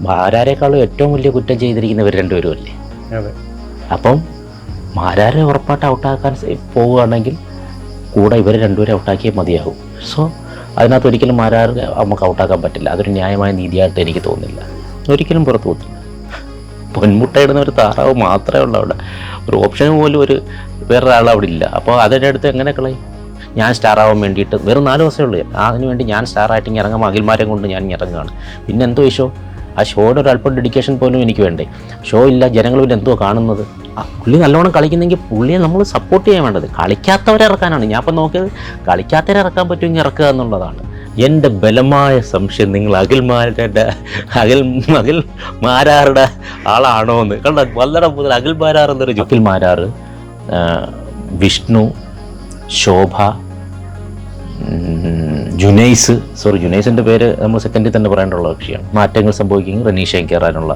മാരാരെക്കാളും ഏറ്റവും വലിയ കുറ്റം ചെയ്തിരിക്കുന്നവർ രണ്ടുപേരും അല്ലേ. അപ്പം മാരാരെ ഉറപ്പായിട്ട് ഔട്ടാക്കാൻ പോവുകയാണെങ്കിൽ കൂടെ ഇവർ രണ്ടുപേരെ ഔട്ടാക്കിയേ മതിയാകും. സോ അതിനകത്ത് ഒരിക്കലും മാരാർ നമുക്ക് ഔട്ടാക്കാൻ പറ്റില്ല. അതൊരു ന്യായമായ നീതിയായിട്ട് എനിക്ക് തോന്നുന്നില്ല. ഒരിക്കലും പുറത്തു പോകത്തില്ല. പൊന്മുട്ടയിടുന്ന ഒരു താറാവ് മാത്രമേ ഉള്ളൂ അവിടെ. ഒരു ഓപ്ഷൻ പോലും വേറൊരാൾ അവിടെ ഇല്ല. അപ്പോൾ അതിൻ്റെ അടുത്ത് എങ്ങനെ കളയും? ഞാൻ സ്റ്റാറാവാൻ വേണ്ടിയിട്ട് വെറും 4 ദിവസമേ ഉള്ളൂ. അതിന് വേണ്ടി ഞാൻ സ്റ്റാറായിട്ട് ഇങ്ങനെ ഇറങ്ങാം, അഖിൽമാരെ കൊണ്ട് ഞാൻ ഇറങ്ങുകയാണ്. പിന്നെ എന്തോ ഈ ഷോ? ആ ഷോയുടെ ഒരു അല്പം ഡെഡിക്കേഷൻ പോലും എനിക്ക് വേണ്ടേ? ഷോ ഇല്ല, ജനങ്ങൾ പിന്നെ എന്തോ കാണുന്നത്? പുള്ളി നല്ലോണം കളിക്കുന്നെങ്കിൽ പുള്ളിയെ നമ്മൾ സപ്പോർട്ട് ചെയ്യാൻ വേണ്ടത്. കളിക്കാത്തവരെ ഇറക്കാനാണ് ഞാൻ ഇപ്പം നോക്കിയത്. കളിക്കാത്തവരെ ഇറക്കാൻ പറ്റുമെങ്കിൽ ഇറക്കുക എന്നുള്ളതാണ് എൻ്റെ ബലമായ സംശയം. നിങ്ങൾ അഖിൽമാരാറുടെ ആളാണോ എന്ന് കണ്ട. വളരെ മുതൽ അഖിൽമാരാർ എന്നൊരു അഖിൽമാരാർ, വിഷ്ണു, ശോഭ, ജുനൈസിൻ്റെ പേര് നമ്മൾ സെക്കൻഡിൽ തന്നെ പറയേണ്ടുള്ള കക്ഷിയാണ്. മാറ്റങ്ങൾ സംഭവിക്കുകയും റനീഷയും കയറാനുള്ള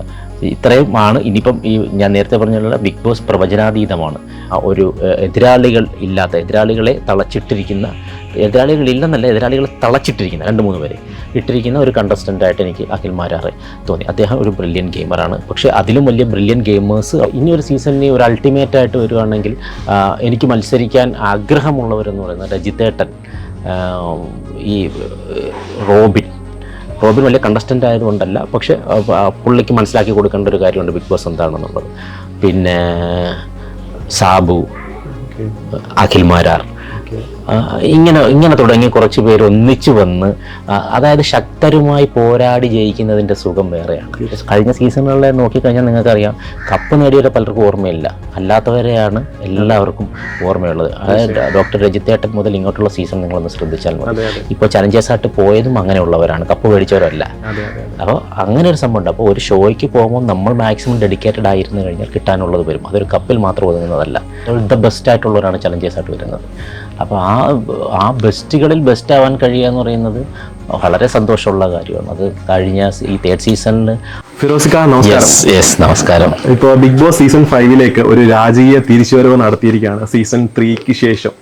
ഇത്രയുമാണ്. ഇനിയിപ്പം ഈ ഞാൻ നേരത്തെ പറഞ്ഞുള്ള ബിഗ് ബോസ് പ്രവചനാതീതമാണ്. ഒരു എതിരാളികളെ എതിരാളികളെ തളച്ചിട്ടിരിക്കുന്ന 2-3 പേരെ ഇട്ടിരിക്കുന്ന ഒരു കണ്ടസ്റ്റൻ്റായിട്ട് എനിക്ക് അഖിൽമാരാറെ തോന്നി. അദ്ദേഹം ഒരു ബ്രില്യൻ ഗെയിമറാണ്. പക്ഷേ അതിലും വലിയ ബ്രില്യൻ ഗെയിമേഴ്സ് ഇനി ഒരു സീസണിന് ഒരു അൾട്ടിമേറ്റായിട്ട് വരികയാണെങ്കിൽ എനിക്ക് മത്സരിക്കാൻ ആഗ്രഹമുള്ളവരെന്ന് പറയുന്നത് രജിത്തേട്ടൻ, ഈ റോബിൻ വലിയ കണ്ടസ്റ്റൻ്റ് ആയതുകൊണ്ടല്ല, പക്ഷേ പുള്ളിക്ക് മനസ്സിലാക്കി കൊടുക്കേണ്ട ഒരു കാര്യമുണ്ട് ബിഗ് ബോസ് എന്താണെന്നുള്ളത്. പിന്നെ സാബു, അഖിൽമാരാർ, ഇങ്ങനെ തുടങ്ങി കുറച്ച് പേര് ഒന്നിച്ചു വന്ന്, അതായത് ശക്തരുമായി പോരാടി ജയിക്കുന്നതിൻ്റെ സുഖം വേറെയാണ്. കഴിഞ്ഞ സീസണുകളിലെ നോക്കിക്കഴിഞ്ഞാൽ നിങ്ങൾക്കറിയാം, കപ്പ് നേടിയവരെ പലർക്കും ഓർമ്മയില്ല, അല്ലാത്തവരെയാണ് എല്ലാവർക്കും ഓർമ്മയുള്ളത്. അതായത് ഡോക്ടർ രജിത്തേട്ടൻ മുതൽ ഇങ്ങോട്ടുള്ള സീസൺ നിങ്ങളൊന്ന് ശ്രദ്ധിച്ചാൽ മതി. ഇപ്പോൾ ചലഞ്ചേഴ്സായിട്ട് പോയതും അങ്ങനെയുള്ളവരാണ്, കപ്പ് മേടിച്ചവരല്ല. അപ്പോൾ അങ്ങനെ ഒരു സംഭവമുണ്ട്. അപ്പോൾ ഒരു ഷോയ്ക്ക് പോകുമ്പോൾ നമ്മൾ മാക്സിമം ഡെഡിക്കേറ്റഡ് ആയിരുന്നു കഴിഞ്ഞാൽ കിട്ടാനുള്ളത് വരും. അതൊരു കപ്പിൽ മാത്രം ഒതുങ്ങുന്നതല്ല. ദ ബെസ്റ്റ് ആയിട്ടുള്ളവരാണ് ചലഞ്ചേഴ്സായിട്ട് വരുന്നത്. അപ്പോൾ ആ ബെസ്റ്റുകളിൽ ബെസ്റ്റ് ആവാൻ കഴിയുക എന്ന് പറയുന്നത് വളരെ സന്തോഷമുള്ള കാര്യമാണ്. അത് കഴിഞ്ഞ ഈ 3rd സീസണിൽ ഫിറോസിക്ക നമസ്കാരം. ഇപ്പോൾ ബിഗ് ബോസ് സീസൺ 5 ഒരു രാജകീയ തിരിച്ചുവരവ് നടത്തിയിരിക്കുകയാണ്. സീസൺ 3 ശേഷം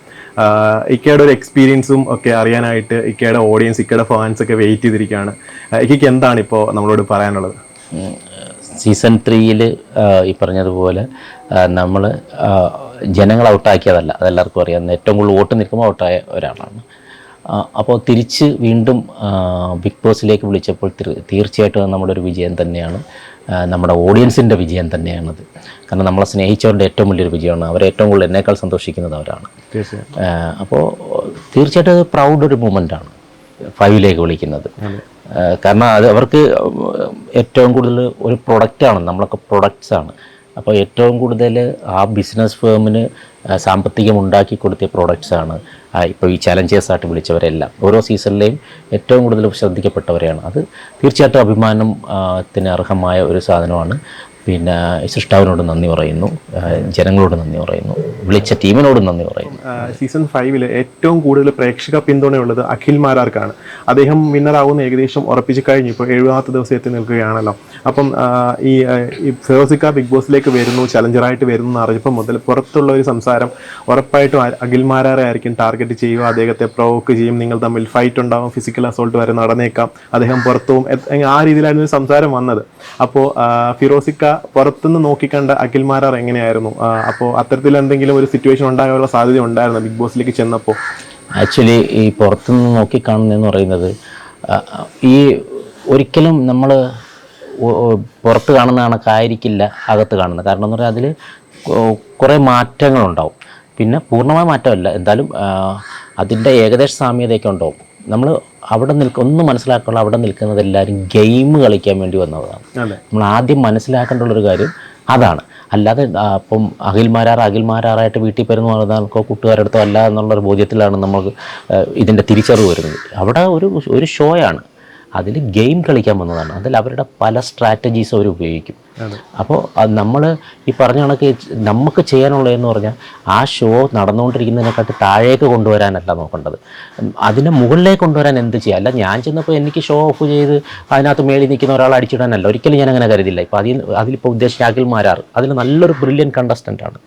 ഇക്കയുടെ ഒരു എക്സ്പീരിയൻസും ഒക്കെ അറിയാനായിട്ട് ഇക്കയുടെ ഓഡിയൻസ്, ഇക്കയുടെ ഫാൻസ് ഒക്കെ വെയിറ്റ് ചെയ്തിരിക്കുകയാണ്. ഇക്കയ്ക്ക് എന്താണ് ഇപ്പോൾ നമ്മളോട് പറയാനുള്ളത്? സീസൺ 3 ഈ പറഞ്ഞതുപോലെ നമ്മൾ ജനങ്ങൾ ഔട്ടാക്കിയതല്ല, അതെല്ലാവർക്കും അറിയാം. ഏറ്റവും കൂടുതൽ വോട്ട് നിൽക്കുമ്പോൾ ഔട്ടായ ഒരാളാണ്. അപ്പോൾ തിരിച്ച് വീണ്ടും ബിഗ് ബോസിലേക്ക് വിളിച്ചപ്പോൾ തീർച്ചയായിട്ടും നമ്മുടെ ഒരു വിജയം തന്നെയാണ്, നമ്മുടെ ഓഡിയൻസിൻ്റെ വിജയം തന്നെയാണത്. കാരണം നമ്മളെ സ്നേഹിച്ചവരുടെ ഏറ്റവും വലിയൊരു വിജയമാണ്. അവരേറ്റവും കൂടുതൽ എന്നേക്കാൾ സന്തോഷിക്കുന്നത് അവരാണ്. അപ്പോൾ തീർച്ചയായിട്ടും അത് പ്രൗഡ് ഒരു മൂമെൻ്റാണ് 5 വിളിക്കുന്നത്. കാരണം അത് അവർക്ക് ഏറ്റവും കൂടുതൽ ഒരു പ്രൊഡക്റ്റാണ്, നമ്മളൊക്കെ പ്രൊഡക്ട്സാണ്. അപ്പോൾ ഏറ്റവും കൂടുതൽ ആ ബിസിനസ് ഫേമിന് സാമ്പത്തികം ഉണ്ടാക്കി കൊടുത്ത പ്രോഡക്റ്റ്സാണ് ഇപ്പോൾ ഈ ചലഞ്ചേഴ്സായിട്ട് വിളിച്ചവരെല്ലാം. ഓരോ സീസണിലെയും ഏറ്റവും കൂടുതൽ ശ്രദ്ധിക്കപ്പെട്ടവരെയാണ്. അത് തീർച്ചയായിട്ടും അഭിമാനത്തിന് അർഹമായ ഒരു സാധനമാണ്. പിന്നെ സൃഷ്ടാവിനോട് നന്ദി പറയുന്നു, ജനങ്ങളോട് നന്ദി പറയുന്നു, വിളിച്ച ടീമിനോട് നന്ദി പറയുന്നു. സീസൺ 5 ഏറ്റവും കൂടുതൽ പ്രേക്ഷക പിന്തുണയുള്ളത് അഖിൽമാരാർക്കാണ്. അദ്ദേഹം വിന്നറാവുന്ന ഏകദേശം ഉറപ്പിച്ച് കഴിഞ്ഞു. ഇപ്പോൾ 70ാമത്തെ ദിവസം എത്തി നിൽക്കുകയാണല്ലോ. അപ്പം ഈ ഫിറോസിക്ക ബിഗ് ബോസിലേക്ക് വരുന്നു, ചലഞ്ചറായിട്ട് വരുന്നു എന്ന് അറിഞ്ഞപ്പോൾ മുതൽ പുറത്തുള്ള ഒരു സംസാരം ഉറപ്പായിട്ടും അഖിൽമാരാറെ ആയിരിക്കും ടാർഗറ്റ് ചെയ്യുക, അദ്ദേഹത്തെ പ്രൊവോക്ക് ചെയ്യും, നിങ്ങൾ തമ്മിൽ ഫൈറ്റ് ഉണ്ടാവും, ഫിസിക്കൽ അസോൾട്ട് വരെ നടന്നേക്കാം, അദ്ദേഹം പുറത്തും, ആ രീതിയിലായിരുന്നു സംസാരം വന്നത്. അപ്പോൾ ഫിറോസിക്ക പുറത്തുനിന്ന് നോക്കിക്കണ്ട അഖിൽമാരാർ എങ്ങനെയായിരുന്നു? അപ്പോൾ അത്തരത്തിൽ എന്തെങ്കിലും ഒരു സിറ്റുവേഷൻ ഉണ്ടാകാനുള്ള സാധ്യത ഉണ്ടായിരുന്നു ബിഗ് ബോസിലേക്ക് ചെന്നപ്പോൾ? ആക്ച്വലി ഈ പുറത്തുനിന്ന് നോക്കിക്കാണുന്നതെന്ന് പറയുന്നത് ഈ ഒരിക്കലും നമ്മൾ പുറത്ത് കാണുന്ന കണക്കായിരിക്കില്ല അകത്ത് കാണുന്നത്. കാരണം എന്ന് പറഞ്ഞാൽ അതിൽ കുറേ മാറ്റങ്ങളുണ്ടാവും. പിന്നെ പൂർണ്ണമായ മാറ്റമല്ല, എന്തായാലും അതിൻ്റെ ഏകദേശ സാമ്യതയൊക്കെ ഉണ്ടാവും. നമ്മൾ അവിടെ ഒന്നും മനസ്സിലാക്കാനുള്ള, അവിടെ നിൽക്കുന്നത് എല്ലാവരും ഗെയിം കളിക്കാൻ വേണ്ടി വന്നതാണ്. നമ്മൾ ആദ്യം മനസ്സിലാക്കേണ്ടുള്ളൊരു കാര്യം അതാണ്. അല്ലാതെ ഇപ്പം അഖിൽമാരാറായിട്ട് വീട്ടിൽ വരുന്ന പറഞ്ഞാൽക്കോ കൂട്ടുകാരടുത്തോ അല്ല എന്നുള്ളൊരു ബോധ്യത്തിലാണ് നമുക്ക് ഇതിൻ്റെ തിരിച്ചറിവ് വരുന്നത്. അവിടെ ഒരു ഷോയാണ്, അതിൽ ഗെയിം കളിക്കാൻ വന്നതാണ്. അതിൽ അവരുടെ പല സ്ട്രാറ്റജീസ് അവർ ഉപയോഗിക്കും. അപ്പോൾ നമ്മൾ ഈ പറഞ്ഞ കണക്ക് നമുക്ക് ചെയ്യാനുള്ളതെന്ന് പറഞ്ഞാൽ ആ ഷോ നടന്നുകൊണ്ടിരിക്കുന്നതിനെക്കാട്ടി താഴേക്ക് കൊണ്ടുവരാനല്ല നോക്കേണ്ടത്, അതിനെ മുകളിലേക്ക് കൊണ്ടുവരാൻ എന്ത് ചെയ്യുക. അല്ല ഞാൻ ചെന്നപ്പോൾ എനിക്ക് ഷോ ഓഫ് ചെയ്ത് അതിനകത്ത് മേളിൽ നിൽക്കുന്ന ഒരാൾ അടിച്ചിടാനല്ല, ഒരിക്കലും ഞാൻ അങ്ങനെ കരുതില്ല. ഇപ്പോൾ അതിലിപ്പോൾ ഉദ്ദേശിച്ച അഖിൽ മാരാർ അതിൽ നല്ലൊരു ബ്രില്യൻ കണ്ടസ്റ്റൻ്റാണ്.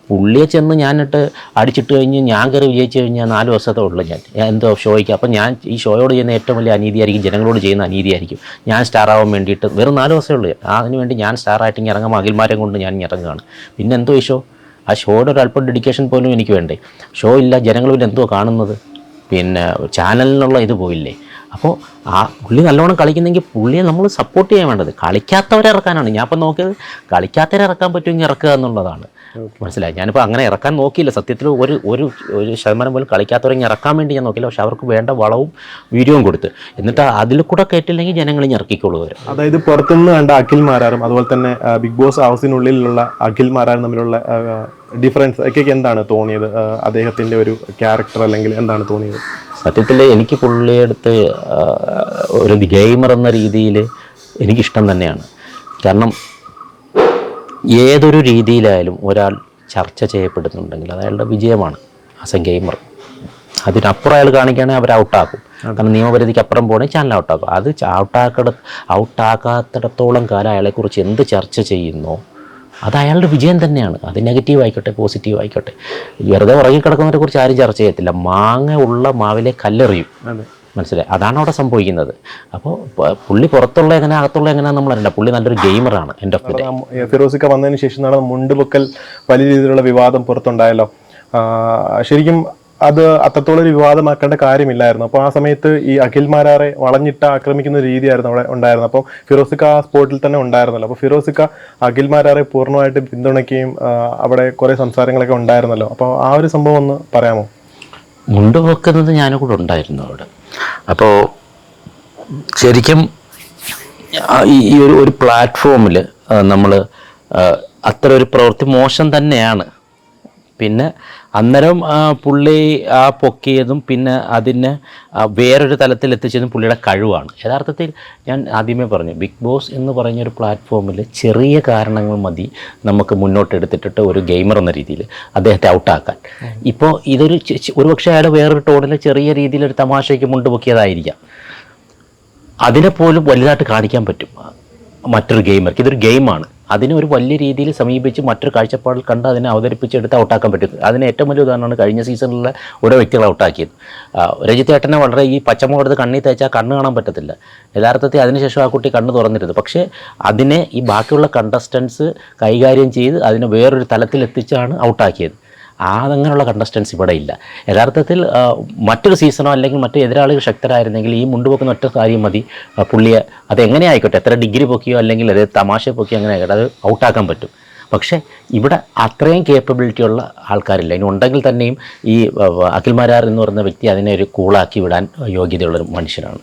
പുള്ളിയെ ചെന്ന് ഞാനിട്ട് അടിച്ചിട്ട് കഴിഞ്ഞ് ഞാൻ കയറി വിജയിച്ചു കഴിഞ്ഞാൽ 4 വർഷത്തെ ഉള്ളൂ ഞാൻ എന്തോ ഷോയ്ക്ക്. അപ്പം ഞാൻ ഈ ഷോയോട് ചെയ്യുന്ന ഏറ്റവും വലിയ അനീതിയായിരിക്കും, ജനങ്ങളോട് ചെയ്യുന്ന അനീതിയായിരിക്കും. ഞാൻ സ്റ്റാർ ആവാൻ വേണ്ടിയിട്ട് വെറും 4 വർഷമേ ഉള്ളൂ, അതിന് വേണ്ടി ഞാൻ സ്റ്റാറായിട്ട് ഇങ്ങനെ ഇറങ്ങുമ്പോൾ അഖിൽമാരെ കൊണ്ട് ഞാൻ ഇറങ്ങുകയാണ്. പിന്നെ എന്തോ ഈ ഷോ, ആ ഷോയുടെ ഒരു അല്പം ഡെഡിക്കേഷൻ പോലും എനിക്ക് വേണ്ടേ? ഷോ ഇല്ല, ജനങ്ങൾ പിന്നെ എന്തോ കാണുന്നത്, പിന്നെ ചാനലിനുള്ള ഇത് പോയില്ലേ. അപ്പോൾ ആ പുള്ളി നല്ലോണം കളിക്കുന്നെങ്കിൽ പുള്ളിയെ നമ്മൾ സപ്പോർട്ട് ചെയ്യാൻ വേണ്ടത്, കളിക്കാത്തവരെ ഇറക്കാനാണ്. ഞാൻ ഇപ്പം നോക്കിയത് കളിക്കാത്തവരെ ഇറക്കാൻ പറ്റുമെങ്കിൽ ഇറക്കുക എന്നുള്ളതാണ്. മനസ്സിലായി. ഞാനിപ്പോൾ അങ്ങനെ ഇറക്കാൻ നോക്കിയില്ല സത്യത്തിൽ, ഒരു ശതമാനം പോലും കളിക്കാത്തവരെ ഇറക്കാൻ വേണ്ടി ഞാൻ നോക്കിയില്ല. പക്ഷെ അവർക്ക് വേണ്ട വളവും വീര്യവും കൊടുത്ത്, എന്നിട്ട് അതിൽ കൂടെ കേട്ടില്ലെങ്കിൽ ജനങ്ങൾ ഇറക്കിക്കോളൂ വരും. അതായത് പുറത്തുനിന്ന് കണ്ട അഖിൽ മാരാറും അതുപോലെ തന്നെ ബിഗ് ബോസ് ഹൗസിനുള്ളിലുള്ള അഖിൽ മാരാറും തമ്മിലുള്ള ഡിഫറൻസ് ഒക്കെ എന്താണ് തോന്നിയത്? അദ്ദേഹത്തിൻ്റെ ഒരു ക്യാരക്ടർ അല്ലെങ്കിൽ എന്താണ് തോന്നിയത്? സത്യത്തിൽ എനിക്ക് പുള്ളിയെടുത്ത് ഒരു ഗെയിമർ എന്ന രീതിയിൽ എനിക്കിഷ്ടം തന്നെയാണ്. കാരണം ഏതൊരു രീതിയിലായാലും ഒരാൾ ചർച്ച ചെയ്യപ്പെടുന്നുണ്ടെങ്കിൽ അത് അയാളുടെ വിജയമാണ് ആസ് എ ഗെയിമർ. അതിനപ്പുറം അയാൾ കാണിക്കുകയാണെങ്കിൽ അവർ ഔട്ടാക്കും. കാരണം നിയമപരിധിക്ക് അപ്പുറം പോകണമെങ്കിൽ ചാനൽ ഔട്ടാക്കും. അത് ഔട്ടാക്കാത്തിടത്തോളം കാലം അയാളെക്കുറിച്ച് എന്ത് ചർച്ച ചെയ്യുന്നോ അത് അയാളുടെ വിജയം തന്നെയാണ്. അത് നെഗറ്റീവ് ആയിക്കോട്ടെ പോസിറ്റീവ് ആയിക്കോട്ടെ. വെറുതെ ഉറങ്ങിക്കിടക്കുന്നതിനെ കുറിച്ച് ആരും ചർച്ച ചെയ്യത്തില്ല. മാങ്ങ ഉള്ള മാവിലെ കല്ലെറിയും. മനസ്സിലായി, അതാണ് അവിടെ സംഭവിക്കുന്നത്. അപ്പോൾ പുള്ളി പുറത്തുള്ള എങ്ങനെ അകത്തുള്ള എങ്ങനെയാണെന്ന് നമ്മളറിയില്ല. പുള്ളി നല്ലൊരു ഗെയിമറാണ്. എൻ്റെ ഓഫ് ദി ഡേ ഫിറോസിക്ക വന്നതിന് ശേഷം മുണ്ടുപൊക്കൽ വലിയ രീതിയിലുള്ള വിവാദം പുറത്തുണ്ടായല്ലോ. ശരിക്കും അത് അത്രത്തോളം ഒരു വിവാദമാക്കേണ്ട കാര്യമില്ലായിരുന്നു. അപ്പോൾ ആ സമയത്ത് ഈ അഖിൽ മാരാറെ വളഞ്ഞിട്ട് ആക്രമിക്കുന്ന രീതിയായിരുന്നു അവിടെ ഉണ്ടായിരുന്നത്. അപ്പോൾ ഫിറോസിക്ക ആ സ്പോട്ടിൽ തന്നെ ഉണ്ടായിരുന്നല്ലോ. അപ്പോൾ ഫിറോസിക്ക അഖിൽ മാരാറെ പൂർണ്ണമായിട്ട് പിന്തുണയ്ക്കുകയും അവിടെ കുറേ സംസാരങ്ങളൊക്കെ ഉണ്ടായിരുന്നല്ലോ. അപ്പോൾ ആ ഒരു സംഭവം ഒന്ന് പറയാമോ? മുണ്ട് വെക്കുന്നത് ഞാനും കൂടെ ഉണ്ടായിരുന്നു അവിടെ. അപ്പോൾ ശരിക്കും ഈ ഒരു പ്ലാറ്റ്ഫോമിൽ നമ്മൾ അത്ര ഒരു പ്രവൃത്തി മോശം തന്നെയാണ്. പിന്നെ അന്നേരം പുള്ളി പൊക്കിയതും പിന്നെ അതിനെ വേറൊരു തലത്തിൽ എത്തിച്ചതും പുള്ളിയുടെ കഴിവാണ്. യഥാർത്ഥത്തിൽ ഞാൻ ആദ്യമേ പറഞ്ഞു, ബിഗ് ബോസ് എന്ന് പറഞ്ഞൊരു പ്ലാറ്റ്ഫോമിൽ ചെറിയ കാരണങ്ങൾ മതി നമുക്ക് മുന്നോട്ടെടുത്തിട്ട് ഒരു ഗെയിമർ എന്ന രീതിയിൽ അദ്ദേഹത്തെ ഔട്ടാക്കാൻ. ഇപ്പോൾ ഒരുപക്ഷെ അയാൾ വേറൊരു ടോണിൽ ചെറിയ രീതിയിലൊരു തമാശയ്ക്ക് മുണ്ട് പൊക്കിയതായിരിക്കാം. അതിനെപ്പോലും വലുതായിട്ട് കാണിക്കാൻ പറ്റും മറ്റൊരു ഗെയിമർക്ക്. ഇതൊരു ഗെയിമാണ്. അതിനെ ഒരു വലിയ രീതിയിൽ സമീപിച്ച് മറ്റൊരു കാഴ്ചപ്പാടിൽ കണ്ട് അതിനെ അവതരിപ്പിച്ചെടുത്ത് ഔട്ടാക്കാൻ പറ്റും. അതിന് ഏറ്റവും വലിയ ഉദാഹരണമാണ് കഴിഞ്ഞ സീസണിലെ ഓരോ വ്യക്തികളെ ഔട്ടാക്കിയത്. രജിത്തേട്ടനെ വളരെ ഈ പച്ചമുഖത്ത് കണ്ണി തേച്ചാൽ കണ്ണ് കാണാൻ പറ്റത്തില്ല. യഥാർത്ഥത്തിൽ അതിനുശേഷം ആ കുട്ടി കണ്ണ് തുറന്നിരുന്നു. പക്ഷേ അതിനെ ഈ ബാക്കിയുള്ള കണ്ടസ്റ്റൻസ് കൈകാര്യം ചെയ്ത് അതിനെ വേറൊരു തലത്തിലെത്തിച്ചാണ് ഔട്ടാക്കിയത്. അതങ്ങനെയുള്ള കണ്ടസ്റ്റൻസ് ഇവിടെ ഇല്ല. യഥാർത്ഥത്തിൽ മറ്റൊരു സീസണോ അല്ലെങ്കിൽ മറ്റു എതിരാളികൾ ശക്തരായിരുന്നെങ്കിൽ ഈ മുണ്ടുപൊക്കുന്ന ഒറ്റ കാര്യം മതി പുള്ളിയെ, അതെങ്ങനെ ആയിക്കോട്ടെ, എത്ര ഡിഗ്രി പൊക്കിയോ അല്ലെങ്കിൽ അത് തമാശ പൊക്കിയോ അങ്ങനെ ആയിക്കോട്ടെ, അത് ഔട്ടാക്കാൻ പറ്റും. പക്ഷേ ഇവിടെ അത്രയും കേപ്പബിലിറ്റിയുള്ള ആൾക്കാരില്ല. ഇനി ഉണ്ടെങ്കിൽ തന്നെയും ഈ അഖിൽ മാരാർ എന്ന് പറയുന്ന വ്യക്തി അതിനെ ഒരു കൂളാക്കി വിടാൻ യോഗ്യതയുള്ളൊരു മനുഷ്യനാണ്.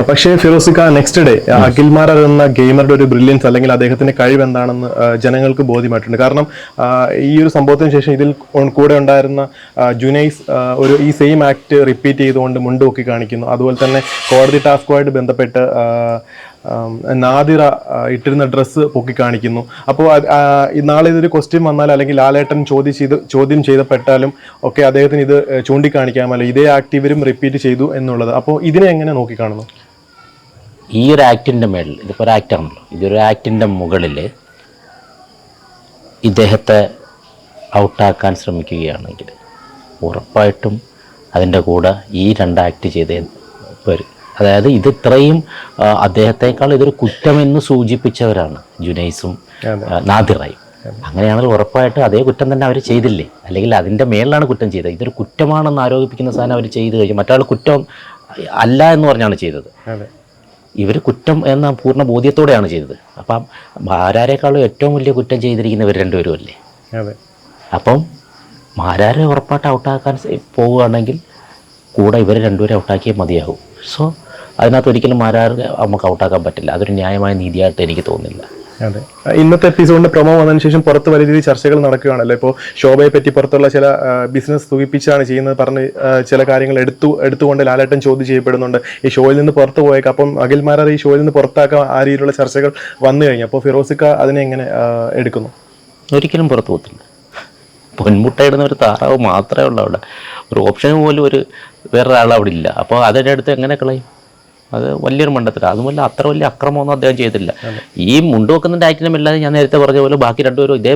പക്ഷേ ഫിറോസിക്ക നെക്സ്റ്റ് ഡേ അഖിൽ മാരാർ എന്ന ഗെയിമറുടെ ഒരു ബ്രില്യൻസ് അല്ലെങ്കിൽ അദ്ദേഹത്തിന്റെ കഴിവ് എന്താണെന്ന് ജനങ്ങൾക്ക് ബോധ്യമായിട്ടുണ്ട്. കാരണം ഈ ഒരു സംഭവത്തിന് ശേഷം ഇതിൽ കൂടെ ഉണ്ടായിരുന്ന ജുനൈസ് ഈ സെയിം ആക്ട് റിപ്പീറ്റ് ചെയ്തുകൊണ്ട് മുണ്ട് പൊക്കി കാണിക്കുന്നു. അതുപോലെ തന്നെ കോടതി ടാസ്കുമായിട്ട് ബന്ധപ്പെട്ട് നാദിറ ഇട്ടിരുന്ന ഡ്രസ്സ് പൊക്കി കാണിക്കുന്നു. അപ്പോൾ നാളെ ഇതൊരു ക്വസ്റ്റ്യൻ വന്നാൽ അല്ലെങ്കിൽ ലാലേട്ടൻ ചോദ്യം ചെയ്തപ്പെട്ടാലും ഒക്കെ അദ്ദേഹത്തിന് ഇത് ചൂണ്ടിക്കാണിക്കാമല്ലോ, ഇതേ ആക്ട് ഇവരും റിപ്പീറ്റ് ചെയ്തു എന്നുള്ളത്. അപ്പോൾ ഇതിനെ എങ്ങനെ നോക്കിക്കാണുന്നു? ഈ ഒരു ആക്ടിൻ്റെ മേളിൽ, ഇതിപ്പോൾ ഒരു ആക്ടാണല്ലോ, ഇതൊരു ആക്ടിൻ്റെ മുകളിൽ ഇദ്ദേഹത്തെ ഔട്ടാക്കാൻ ശ്രമിക്കുകയാണെങ്കിൽ ഉറപ്പായിട്ടും അതിൻ്റെ കൂടെ ഈ 2 ആക്ട് ചെയ്തേ വരും. അതായത് ഇത് ഇത്രയും അദ്ദേഹത്തെക്കാൾ ഇതൊരു കുറ്റമെന്ന് സൂചിപ്പിച്ചവരാണ് ജുനൈസും നാദിറയും. അങ്ങനെയാണെങ്കിൽ ഉറപ്പായിട്ടും അതേ കുറ്റം തന്നെ അവർ ചെയ്തില്ലേ, അല്ലെങ്കിൽ അതിൻ്റെ മേളിലാണ് കുറ്റം ചെയ്തത്. ഇതൊരു കുറ്റമാണെന്ന് ആരോപിക്കുന്ന സാധനം അവർ ചെയ്ത് കഴിഞ്ഞു. മറ്റാൾ കുറ്റം അല്ല എന്ന് പറഞ്ഞാണ് ചെയ്തത്. ഇവർ കുറ്റം എന്ന പൂർണ്ണ ബോധ്യത്തോടെയാണ് ചെയ്തത്. അപ്പം മാരാരെക്കാളും ഏറ്റവും വലിയ കുറ്റം ചെയ്തിരിക്കുന്നവർ രണ്ടുപേരും അല്ലേ. അപ്പം മാരാരെ ഉറപ്പായിട്ട് ഔട്ടാക്കാൻ പോവുകയാണെങ്കിൽ കൂടെ ഇവർ രണ്ടുപേരെ ഔട്ടാക്കിയേ മതിയാകും. സോ അതിനകത്ത് ഒരിക്കലും മാരാർ നമുക്ക് ഔട്ടാക്കാൻ പറ്റില്ല. അതൊരു ന്യായമായ നീതിയായിട്ട് എനിക്ക് തോന്നുന്നില്ല. അതെ, ഇന്നത്തെ എപ്പിസോഡിന്റെ പ്രൊമോ വന്നതിന് ശേഷം പുറത്ത് വലിയ രീതിയിൽ ചർച്ചകൾ നടക്കുകയാണല്ലോ. ഇപ്പോൾ ശോഭയെ പറ്റി പുറത്തുള്ള ചില ബിസിനസ് സൂചിപ്പിച്ചാണ് ചെയ്യുന്നത് പറഞ്ഞ് ചില കാര്യങ്ങൾ എടുത്തുകൊണ്ട് ലാലേട്ടൻ ചോദ്യം ചെയ്യപ്പെടുന്നുണ്ട്. ഈ ഷോയിൽ നിന്ന് പുറത്തു പോയേക്കാം, അപ്പം അഖിൽ മാരാർ ഈ ഷോയിൽ നിന്ന് പുറത്താക്കാൻ ആ രീതിയിലുള്ള ചർച്ചകൾ വന്നു കഴിഞ്ഞു. അപ്പോൾ ഫിറോസിക്ക അതിനെ എങ്ങനെ എടുക്കുന്നു? ഒരിക്കലും പുറത്തു പോകത്തില്ല. പൊന്മുട്ടയിടുന്ന ഒരു താറാവ് മാത്രമേ ഉള്ളൂ അവിടെ. ഒരു ഓപ്ഷൻ പോലും വേറൊരാൾ അവിടെ ഇല്ല. അപ്പോൾ അതിൻ്റെ അടുത്ത് എങ്ങനെ കളയും? അത് വലിയൊരു മണ്ടത്തിലാണ്. അതുമല്ല അത്ര വലിയ അക്രമമൊന്നും അദ്ദേഹം ചെയ്തില്ല. ഈ മുണ്ടുവെക്കുന്നതിൻ്റെ ആക്ടിനും അല്ലാതെ ഞാൻ നേരത്തെ പറഞ്ഞ പോലെ ബാക്കി രണ്ടുപേരും ഇതേ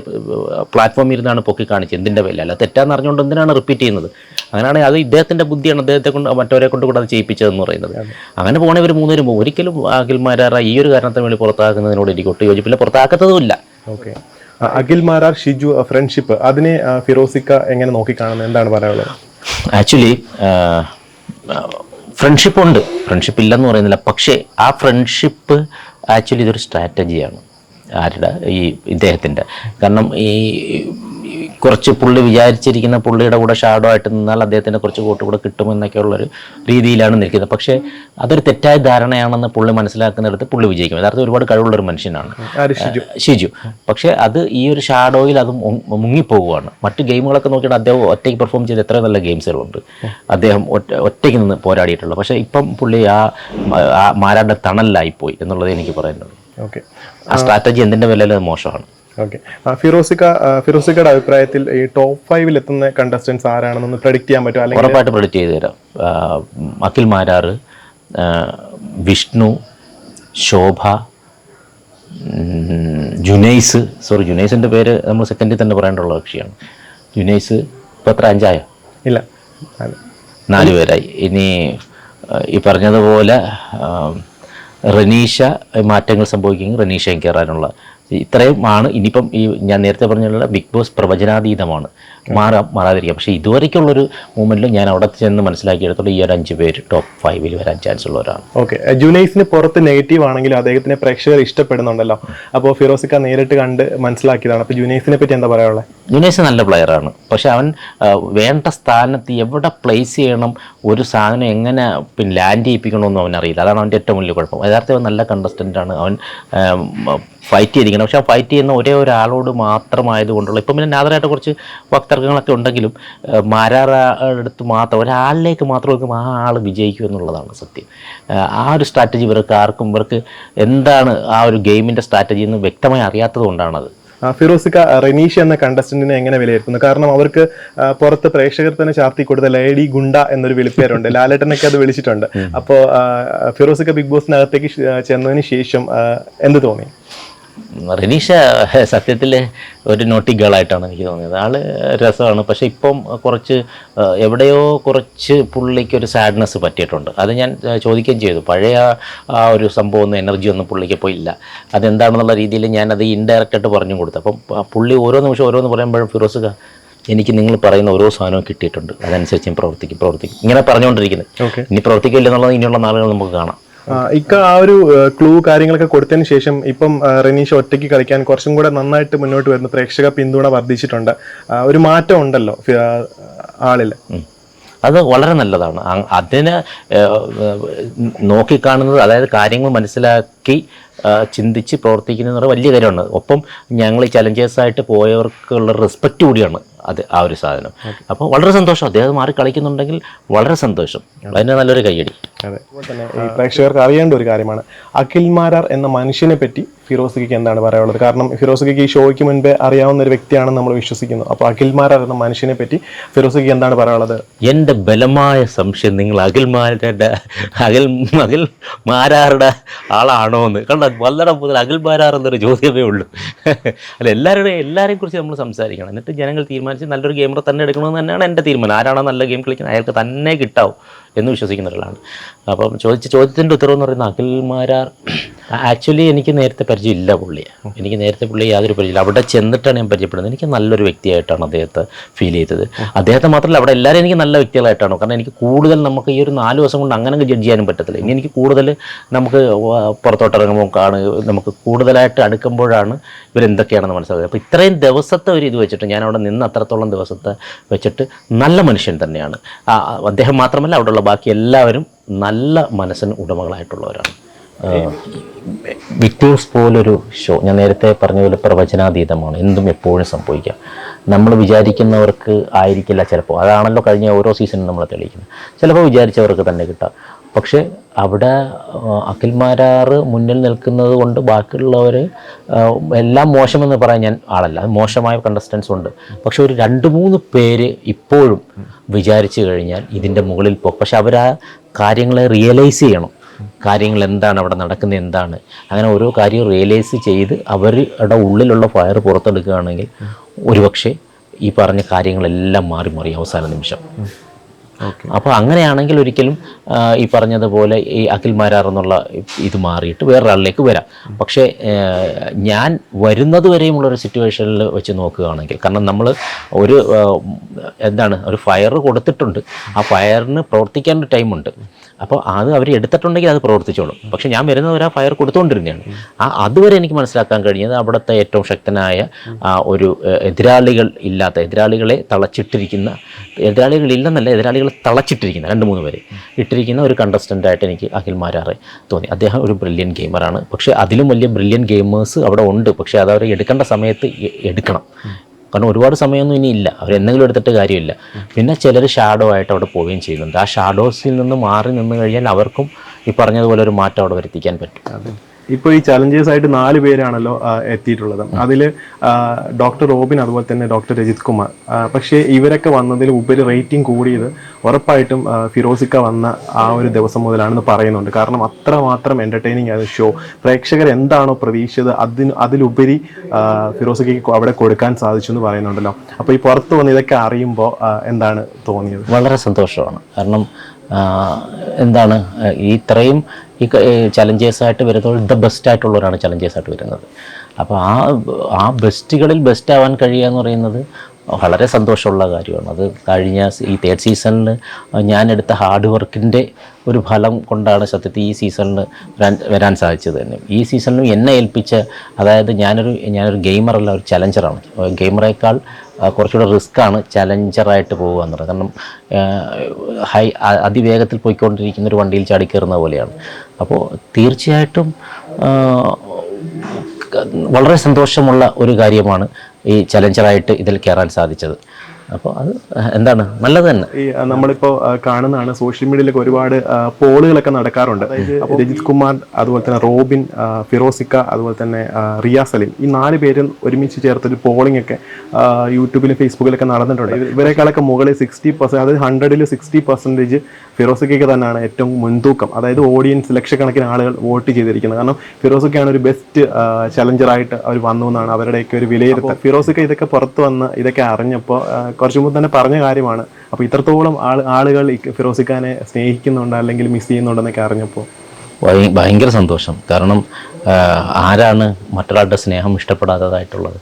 പ്ലാറ്റ്ഫോമിൽ ഇരുന്നാണ് പൊക്കി കാണിച്ചത്. എന്തിൻ്റെ പേരില്ല, അല്ല തെറ്റാന്ന് അറിഞ്ഞുകൊണ്ട് എന്തിനാണ് റിപ്പീറ്റ് ചെയ്യുന്നത്? അങ്ങനെയാണെങ്കിൽ അത് ഇദ്ദേഹത്തിൻ്റെ ബുദ്ധിയാണ് അദ്ദേഹത്തെ കൊണ്ട് മറ്റവരെ കൊണ്ട് കൂടെ അത് ചെയ്യിപ്പിച്ചതെന്ന് പറയുന്നത്. അങ്ങനെ പോകണേ ഇവർ മൂന്നുപേരും പോകും. ഒരിക്കലും അഖിൽ മാരാർ ഈ ഒരു കാരണത്തിന് വേണ്ടി പുറത്താക്കുന്നതിനോട് എനിക്ക് ഒട്ടും യോജിപ്പില്ല, പുറത്താക്കത്തതുമില്ല. ഓക്കെ, അഖിൽ മാരാർ ഷിജു ഫ്രണ്ട്ഷിപ്പ്, അതിനെ ഫിറോസിക്ക എങ്ങനെ നോക്കിക്കാണുന്നത്, എന്താണ് പറയാനുള്ളത്? ആക്ച്വലി ഫ്രണ്ട്ഷിപ്പ് ഉണ്ട്, ഫ്രണ്ട്ഷിപ്പ് ഇല്ലെന്ന് പറയുന്നില്ല. പക്ഷേ ആ ഫ്രണ്ട്ഷിപ്പ് ആക്ച്വലി ഇതൊരു സ്ട്രാറ്റജിയാണ്. ആരുടെ? ഇദ്ദേഹത്തിൻ്റെ. കാരണം ഈ കുറച്ച് പുള്ളി വിചാരിച്ചിരിക്കുന്ന പുള്ളിയുടെ കൂടെ ഷാഡോ ആയിട്ട് നിന്നാൽ അദ്ദേഹത്തിൻ്റെ കുറച്ച് വോട്ട് കൂടെ കിട്ടുമെന്നൊക്കെയുള്ളൊരു രീതിയിലാണ് നിൽക്കുന്നത്. പക്ഷേ അതൊരു തെറ്റായ ധാരണയാണെന്ന് പുള്ളി മനസ്സിലാക്കുന്നിടത്ത് പുള്ളി വിജയിക്കും. യഥാർത്ഥം ഒരുപാട് കഴിവുള്ളൊരു മനുഷ്യനാണ് ഷിജു. പക്ഷേ അത് ഈ ഒരു ഷാഡോയിൽ അത് മുങ്ങിപ്പോവുകയാണ്. മറ്റ് ഗെയിമുകളൊക്കെ നോക്കിയിട്ട് അദ്ദേഹം ഒറ്റയ്ക്ക് പെർഫോം ചെയ്ത് എത്ര നല്ല ഗെയിംസുകളുണ്ട് അദ്ദേഹം ഒറ്റയ്ക്ക് നിന്ന് പോരാടിയിട്ടുള്ളത്. പക്ഷേ ഇപ്പം പുള്ളി ആ മാരാരുടെ തണലിലായിപ്പോയി എന്നുള്ളത് എനിക്ക് പറയുന്നത്. ഓക്കെ, ആ സ്ട്രാറ്റജി എന്തിൻ്റെ വിലയിൽ മോശമാണ്. ഓക്കെ, ഫിറോസിക്കയുടെ അഭിപ്രായത്തിൽ ഈ ടോപ്പ് 5 എത്തുന്ന കണ്ടസ്റ്റൻസ് ആരാണെന്നൊന്ന് പ്രഡിക്റ്റ് ചെയ്യാൻ പറ്റുമോ? അല്ലെങ്കിൽ ഉറപ്പായിട്ട് പ്രഡിക്റ്റ് ചെയ്ത് തരാം. അഖിൽ മാരാർ, വിഷ്ണു, ശോഭ, ജുനൈസ്. ജുനൈസിൻ്റെ പേര് നമ്മൾ സെക്കൻഡിൽ തന്നെ പറയേണ്ടുള്ള കക്ഷിയാണ്. ജുനൈസ് ഇപ്പോൾ എത്ര, 5 ഇല്ല 4 പേരായി. ഇനി ഈ പറഞ്ഞതുപോലെ റനീഷ മാറ്റങ്ങൾ സംഭവിക്കുമെങ്കിൽ റനീഷയും കയറാനുള്ള ഇത്രയുമാണ്. ഇനിയിപ്പം ഈ ഞാൻ നേരത്തെ പറഞ്ഞുള്ള ബിഗ് ബോസ് പ്രവചനാതീതമാണ്, മാറാതിരിക്കാം. പക്ഷേ ഇതുവരെയ്ക്കുള്ളൊരു മൂവ്മെൻറ്റിലും ഞാൻ അവിടെ ചെന്ന് മനസ്സിലാക്കിയെടുത്തോളം ഈ ഒരു 5 പേര് ടോപ്പ് 5 വരാൻ ചാൻസ് ഉള്ളവരാണ്. ഓക്കെ, ജുനൈസിന് പുറത്ത് നെഗറ്റീവ് ആണെങ്കിലും അദ്ദേഹത്തിനെ പ്രേക്ഷകർ ഇഷ്ടപ്പെടുന്നുണ്ടല്ലോ. അപ്പോൾ ഫിറോസിക്ക നേരിട്ട് കണ്ട് മനസ്സിലാക്കിയതാണ്. അപ്പോൾ ജുനൈസിനെ പറ്റി എന്താ പറയാനുള്ളത്? ജുനൈസ് നല്ല പ്ലെയറാണ്. പക്ഷെ അവൻ വേണ്ട സ്ഥാനത്ത് എവിടെ പ്ലേസ് ചെയ്യണം, ഒരു സാധനം എങ്ങനെ ലാൻഡ് ചെയ്യിപ്പിക്കണമെന്നും അവനറിയില്ല. അതാണ് അവൻ്റെ ഏറ്റവും വലിയ കുഴപ്പം. യഥാർത്ഥം അവൻ നല്ല കണ്ടസ്റ്റൻ്റാണ്. അവൻ ഫൈറ്റ് ചെയ്തിരിക്കണം. പക്ഷെ ആ ഫൈറ്റ് ചെയ്യുന്ന ഒരേ ഒരാളോട് മാത്രമായതുകൊണ്ടുള്ള ഇപ്പം പിന്നെ നാദറായിട്ട് കുറച്ച് വാക്തർക്കങ്ങളൊക്കെ ഉണ്ടെങ്കിലും മാരാറടുത്ത് മാത്രം ഒരാളിലേക്ക് മാത്രം ആ ആൾ വിജയിക്കും എന്നുള്ളതാണ് സത്യം. ആ ഒരു സ്ട്രാറ്റജി ഇവർക്ക് എന്താണ് ആ ഒരു ഗെയിമിൻ്റെ സ്ട്രാറ്റജി എന്ന് വ്യക്തമായി അറിയാത്തത് കൊണ്ടാണത്. ഫിറോസിക്ക റനീഷ എന്ന കണ്ടസ്റ്റന്റിനെ എങ്ങനെ വിലയിരുത്തുന്നു? കാരണം അവർക്ക് പുറത്ത് പ്രേക്ഷകർ തന്നെ ചാർത്തി കൊടുത്ത ലേഡി ഗുണ്ട എന്നൊരു വിളിപ്പേരുണ്ട്. ലാലേട്ടനൊക്കെ അത് വിളിച്ചിട്ടുണ്ട്. അപ്പോൾ ഫിറോസിക്ക ബിഗ് ബോസിനകത്തേക്ക് ചെന്നതിന് ശേഷം എന്ത് തോന്നി? റനീഷ സത്യത്തിൽ ഒരു നോട്ടി ഗേളായിട്ടാണ് എനിക്ക് തോന്നിയത്. ആൾ രസമാണ്. പക്ഷേ ഇപ്പം എവിടെയോ കുറച്ച് പുള്ളിക്ക് ഒരു സാഡ്നെസ് പറ്റിയിട്ടുണ്ട്. അത് ഞാൻ ചോദിക്കുകയും ചെയ്തു. പഴയ ആ ഒരു സംഭവം എനർജി ഒന്നും പുള്ളിക്ക് ഇപ്പോൾ ഇല്ല. അതെന്താണെന്നുള്ള രീതിയിൽ ഞാനത് ഇൻഡയറക്റ്റായിട്ട് പറഞ്ഞു കൊടുത്തു. അപ്പം പുള്ളി ഓരോ നിമിഷം ഓരോന്ന് പറയുമ്പോഴും ഫിറോസിക്ക എനിക്ക് നിങ്ങൾ പറയുന്ന ഓരോ സാധനവും കിട്ടിയിട്ടുണ്ട്, അതനുസരിച്ച് ഞാൻ പ്രവർത്തിക്കും ഇങ്ങനെ പറഞ്ഞുകൊണ്ടിരിക്കുന്നത്. ഇനി പ്രവർത്തിക്കില്ല എന്നുള്ളത് ഇനിയുള്ള നാളുകൾ നമുക്ക് കാണാം. ആ ഒരു ക്ലൂ കാര്യങ്ങളൊക്കെ കൊടുത്തതിന് ശേഷം ഇപ്പം റനീഷ ഒറ്റയ്ക്ക് കളിക്കാൻ കുറച്ചും കൂടെ നന്നായിട്ട് മുന്നോട്ട് വരുന്ന പ്രേക്ഷക പിന്തുണ വർദ്ധിച്ചിട്ടുണ്ട്. ഒരു മാറ്റം ഉണ്ടല്ലോ ആളിൽ. അത് വളരെ നല്ലതാണ്. അതിനെ നോക്കിക്കാണുന്നത്, അതായത് കാര്യങ്ങൾ മനസ്സിലാക്കി ചിന്തിച്ച് പ്രവർത്തിക്കുന്നത് വലിയ കാര്യമാണ്. ഒപ്പം ഞങ്ങൾ ഈ ചലഞ്ചേഴ്സായിട്ട് പോയവർക്കുള്ള റെസ്പെക്റ്റ് കൂടിയാണ് അത് ആ ഒരു സാധനം. അപ്പോൾ വളരെ സന്തോഷം. അദ്ദേഹം മാറി കളിക്കുന്നുണ്ടെങ്കിൽ വളരെ സന്തോഷം. അതിന് നല്ലൊരു കയ്യടി. അതെ, തന്നെ ഈ പ്രേക്ഷകർക്ക് അറിയേണ്ട ഒരു കാര്യമാണ് അഖിൽ മാരാർ എന്ന മനുഷ്യനെ പറ്റി ഫിറോസിക്കയ്ക്ക് എന്താണ് പറയാനുള്ളത്? കാരണം ഫിറോസിക്കയ്ക്ക് ഈ ഷോയ്ക്ക് മുൻപേ അറിയാവുന്ന ഒരു വ്യക്തിയാണെന്ന് നമ്മൾ വിശ്വസിക്കുന്നു. അപ്പോൾ അഖിൽ മാരാർ എന്ന മനുഷ്യനെ പറ്റി ഫിറോസിക്കയ്ക്ക് എന്താണ് പറയാനുള്ളത്? എൻ്റെ ബലമായ സംശയം നിങ്ങൾ അഖിൽ മാരാറുടെ ആളാണോ എന്ന്. കണ്ടോ, വളരെ മുതൽ അഖിൽ മാരാർ എന്നൊരു ചോദ്യമേ ഉള്ളൂ. അല്ല, എല്ലാവരെയും കുറിച്ച് നമ്മൾ സംസാരിക്കണം. എന്നിട്ട് ജനങ്ങൾ തീരുമാനിച്ച് നല്ലൊരു ഗെയിമറെ തന്നെ എടുക്കണമെന്ന് തന്നെയാണ് എൻ്റെ തീരുമാനം. ആരാണോ നല്ല ഗെയിം കളിക്കുന്നത് അയാൾക്ക് തന്നെ കിട്ടാവും എന്ന് വിശ്വസിക്കുന്ന ഒരാളാണ്. അപ്പം ചോദ്യത്തിൻ്റെ ഉത്തരവെന്ന് പറയുന്നത് അഖിൽ മാരാർ ആക്ച്വലി എനിക്ക് നേരത്തെ പരിചയമില്ല പുള്ളിയെ. എനിക്ക് നേരത്തെ പുള്ളി യാതൊരു പരിചയമില്ല. അവിടെ ചെന്നിട്ടാണ് ഞാൻ പരിചയപ്പെടുന്നത്. എനിക്ക് നല്ലൊരു വ്യക്തിയായിട്ടാണ് അദ്ദേഹത്തെ ഫീൽ ചെയ്തത്. അദ്ദേഹത്തെ മാത്രമല്ല, അവിടെ എല്ലാവരും എനിക്ക് നല്ല വ്യക്തികളായിട്ടാണ്. കാരണം എനിക്ക് കൂടുതൽ നമുക്ക് ഈ ഒരു 4 ദിവസം കൊണ്ട് അങ്ങനെ ജഡ്ജ് ചെയ്യാനും പറ്റത്തില്ല. ഇനി എനിക്ക് കൂടുതൽ നമുക്ക് പുറത്തോട്ടിറങ്ങുമ്പോൾ നമുക്ക് കൂടുതലായിട്ട് അടുക്കുമ്പോഴാണ് ഇവരെന്തൊക്കെയാണെന്ന് മനസ്സിലാക്കുക. അപ്പോൾ ഇത്രയും ദിവസത്തെ ഒരു ഇത് വെച്ചിട്ട് ഞാൻ അവിടെ നിന്ന് അത്രത്തോളം ദിവസത്തെ വെച്ചിട്ട് നല്ല മനുഷ്യൻ തന്നെയാണ് അദ്ദേഹം. മാത്രമല്ല അവിടെയുള്ള ബാക്കി എല്ലാവരും നല്ല മനസ്സിന് ഉടമകളായിട്ടുള്ളവരാണ്. ബിഗ് ബോസ് പോലൊരു ഷോ ഞാൻ നേരത്തെ പറഞ്ഞ പോലെ പ്രവചനാതീതമാണ്. എന്തും എപ്പോഴും സംഭവിക്കാം. നമ്മൾ വിചാരിക്കുന്നവർക്ക് ആയിരിക്കില്ല ചിലപ്പോൾ. അതാണല്ലോ കഴിഞ്ഞ ഓരോ സീസണും നമ്മൾ തെളിയിക്കുന്നത്. ചിലപ്പോൾ വിചാരിച്ചവർക്ക് തന്നെ കിട്ടാം. പക്ഷേ അവിടെ അഖിൽമാരാറ് മുന്നിൽ നിൽക്കുന്നത് കൊണ്ട് ബാക്കിയുള്ളവർ എല്ലാം മോശമെന്ന് പറയാൻ ഞാൻ ആളല്ല. മോശമായ കണ്ടസ്റ്റൻസ് ഉണ്ട്. പക്ഷെ ഒരു 2-3 പേര് ഇപ്പോഴും വിചാരിച്ചു കഴിഞ്ഞാൽ ഇതിൻ്റെ മുകളിൽ പോകും. പക്ഷെ അവർ ആ കാര്യങ്ങളെ റിയലൈസ് ചെയ്യണം. കാര്യങ്ങൾ എന്താണ്, അവിടെ നടക്കുന്നത് എന്താണ്, അങ്ങനെ ഓരോ കാര്യവും റിയലൈസ് ചെയ്ത് അവരുടെ ഉള്ളിലുള്ള ഫയർ പുറത്തെടുക്കുകയാണെങ്കിൽ ഒരുപക്ഷെ ഈ പറഞ്ഞ കാര്യങ്ങളെല്ലാം മാറി അവസാന നിമിഷം. അപ്പോൾ അങ്ങനെയാണെങ്കിൽ ഒരിക്കലും ഈ പറഞ്ഞതുപോലെ ഈ അഖിൽമാരാർ എന്നുള്ള ഇത് മാറിയിട്ട് വേറൊരാളിലേക്ക് വരാം. പക്ഷേ ഞാൻ വരുന്നത് വരെയുമുള്ളൊരു സിറ്റുവേഷനിൽ വെച്ച് നോക്കുകയാണെങ്കിൽ, കാരണം നമ്മൾ ഒരു ഒരു ഫയർ കൊടുത്തിട്ടുണ്ട്. ആ ഫയറിന് പ്രവർത്തിക്കാൻ ഒരു ടൈമുണ്ട്. അപ്പോൾ അത് അവർ എടുത്തിട്ടുണ്ടെങ്കിൽ അത് പ്രവർത്തിച്ചോളും. പക്ഷേ ഞാൻ വരുന്നവർ ആ ഫയർ കൊടുത്തുകൊണ്ടിരുന്നതാണ്. അതുവരെ എനിക്ക് മനസ്സിലാക്കാൻ കഴിഞ്ഞത് അവിടുത്തെ ഏറ്റവും ശക്തനായ ഒരു എതിരാളികളെ തളച്ചിട്ടിരിക്കുന്ന, എതിരാളികളില്ലെന്നല്ല, എതിരാളികളെ തളച്ചിട്ടിരിക്കുന്ന 2-3 പേര് ഇട്ടിരിക്കുന്ന ഒരു കണ്ടസ്റ്റൻ്റായിട്ട് എനിക്ക് അഖിൽമാരാറെ തോന്നി. അദ്ദേഹം ഒരു ബ്രില്യൻ ഗെയിമറാണ്. പക്ഷേ അതിലും വലിയ ബ്രില്യൻ ഗെയിമേഴ്സ് അവിടെ ഉണ്ട്. പക്ഷേ അത് അവർ എടുക്കേണ്ട സമയത്ത് എടുക്കണം. കാരണം ഒരുപാട് സമയമൊന്നും ഇനി ഇല്ല. അവരെന്തെങ്കിലും എടുത്തിട്ട് കാര്യമില്ല. പിന്നെ ചിലർ ഷാഡോ ആയിട്ട് അവിടെ പോവുകയും ചെയ്യുന്നുണ്ട്. ആ ഷാഡോസിൽ നിന്ന് മാറി നിന്ന് കഴിഞ്ഞാൽ അവർക്കും ഈ പറഞ്ഞതുപോലെ ഒരു മാറ്റം അവിടെ വരുത്തിക്കാൻ പറ്റും. ഇപ്പോൾ ഈ ചലഞ്ചേഴ്സ് ആയിട്ട് 4 പേരാണല്ലോ എത്തിയിട്ടുള്ളത്. അതിൽ ഡോക്ടർ റോബിൻ, അതുപോലെ തന്നെ ഡോക്ടർ രജിത് കുമാർ. പക്ഷേ ഇവരൊക്കെ വന്നതിൽ ഉപരി റേറ്റിംഗ് കൂടിയത് ഉറപ്പായിട്ടും ഫിറോസിക്ക വന്ന ആ ഒരു ദിവസം മുതലാണെന്ന് പറയുന്നുണ്ട്. കാരണം അത്രമാത്രം എൻ്റർടൈനിങ് ആയ ഷോ. പ്രേക്ഷകർ എന്താണോ പ്രതീക്ഷിച്ചത് അതിലുപരി ഫിറോസിക്കയ്ക്ക് അവിടെ കൊടുക്കാൻ സാധിച്ചു എന്ന് പറയുന്നുണ്ടല്ലോ. അപ്പോൾ ഈ പുറത്ത് വന്ന് ഇതൊക്കെ അറിയുമ്പോൾ എന്താണ് തോന്നിയത്? വളരെ സന്തോഷമാണ്. കാരണം ഇത്രയും ഈ ചലഞ്ചേഴ്സായിട്ട് വരുന്നത് ദ ബെസ്റ്റ് ആയിട്ടുള്ളവരാണ് ചലഞ്ചേഴ്സായിട്ട് വരുന്നത്. അപ്പോൾ ആ ബെസ്റ്റുകളിൽ ബെസ്റ്റ് ആവാൻ കഴിയുക എന്ന് പറയുന്നത് വളരെ സന്തോഷമുള്ള കാര്യമാണ്. അത് കഴിഞ്ഞ ഈ 3rd സീസണിൽ ഞാനെടുത്ത ഹാർഡ് വർക്കിൻ്റെ ഒരു ഫലം കൊണ്ടാണ് സത്യത്തിൽ ഈ സീസണിൽ വരാൻ സാധിച്ചത് തന്നെ. ഈ സീസണിലും എന്നെ ഏൽപ്പിച്ച, അതായത് ഞാനൊരു ഗെയിമറല്ല, ഒരു ചലഞ്ചറാണ്. ഗെയിമറേക്കാൾ കുറച്ചുകൂടെ റിസ്ക്കാണ് ചലഞ്ചറായിട്ട് പോകുക എന്നുള്ളത്. കാരണം അതിവേഗത്തിൽ പോയിക്കൊണ്ടിരിക്കുന്ന ഒരു വണ്ടിയിൽ ചാടിക്കയറുന്ന പോലെയാണ്. അപ്പോൾ തീർച്ചയായിട്ടും വളരെ സന്തോഷമുള്ള ഒരു കാര്യമാണ് ഈ ചലഞ്ചറായിട്ട് ഇതിൽ കയറാൻ സാധിച്ചത്. അപ്പോൾ അത് നല്ലത് തന്നെ. ഈ നമ്മളിപ്പോൾ കാണുന്നതാണ് സോഷ്യൽ മീഡിയയിലൊക്കെ ഒരുപാട് പോളുകളൊക്കെ നടക്കാറുണ്ട്. അപ്പോൾ രജിത് കുമാർ, അതുപോലെ തന്നെ റോബിൻ, ഫിറോസിക്ക, അതുപോലെ തന്നെ റിയ സലീം, ഈ 4 പേരും ഒരുമിച്ച് ചേർത്തൊരു പോളിംഗ് ഒക്കെ യൂട്യൂബിലും ഫേസ്ബുക്കിലൊക്കെ നടന്നിട്ടുണ്ട്. ഇവരെക്കാളൊക്കെ മുകളിൽ 60%, അതായത് 100-ൽ 60% ഫിറോസിക്കയ്ക്ക് തന്നെയാണ് ഏറ്റവും മുൻതൂക്കം. അതായത് ഓഡിയൻസ് ലക്ഷക്കണക്കിന് ആളുകൾ വോട്ട് ചെയ്തിരിക്കുന്നത്. കാരണം ഫിറോസിക്കയാണ് ഒരു ബെസ്റ്റ് ചലഞ്ചറായിട്ട് അവർ വന്നു എന്നാണ് അവരുടെയൊക്കെ ഒരു വിലയിരുത്തൽ. ഫിറോസിക്ക ഇതൊക്കെ പുറത്ത് വന്ന് ഇതൊക്കെ അറിഞ്ഞപ്പോൾ കുറച്ചു മുമ്പ് തന്നെ പറഞ്ഞ കാര്യമാണ്. അപ്പോൾ ഇത്രത്തോളം ആളുകൾ ഫിറോസിക്കാനെ സ്നേഹിക്കുന്നുണ്ട് അല്ലെങ്കിൽ മിസ് ചെയ്യുന്നുണ്ടെന്നൊക്കെ അറിഞ്ഞപ്പോൾ ഭയങ്കര സന്തോഷം. കാരണം ആരാണ് മറ്റൊരാളുടെ സ്നേഹം ഇഷ്ടപ്പെടാത്തതായിട്ടുള്ളത്?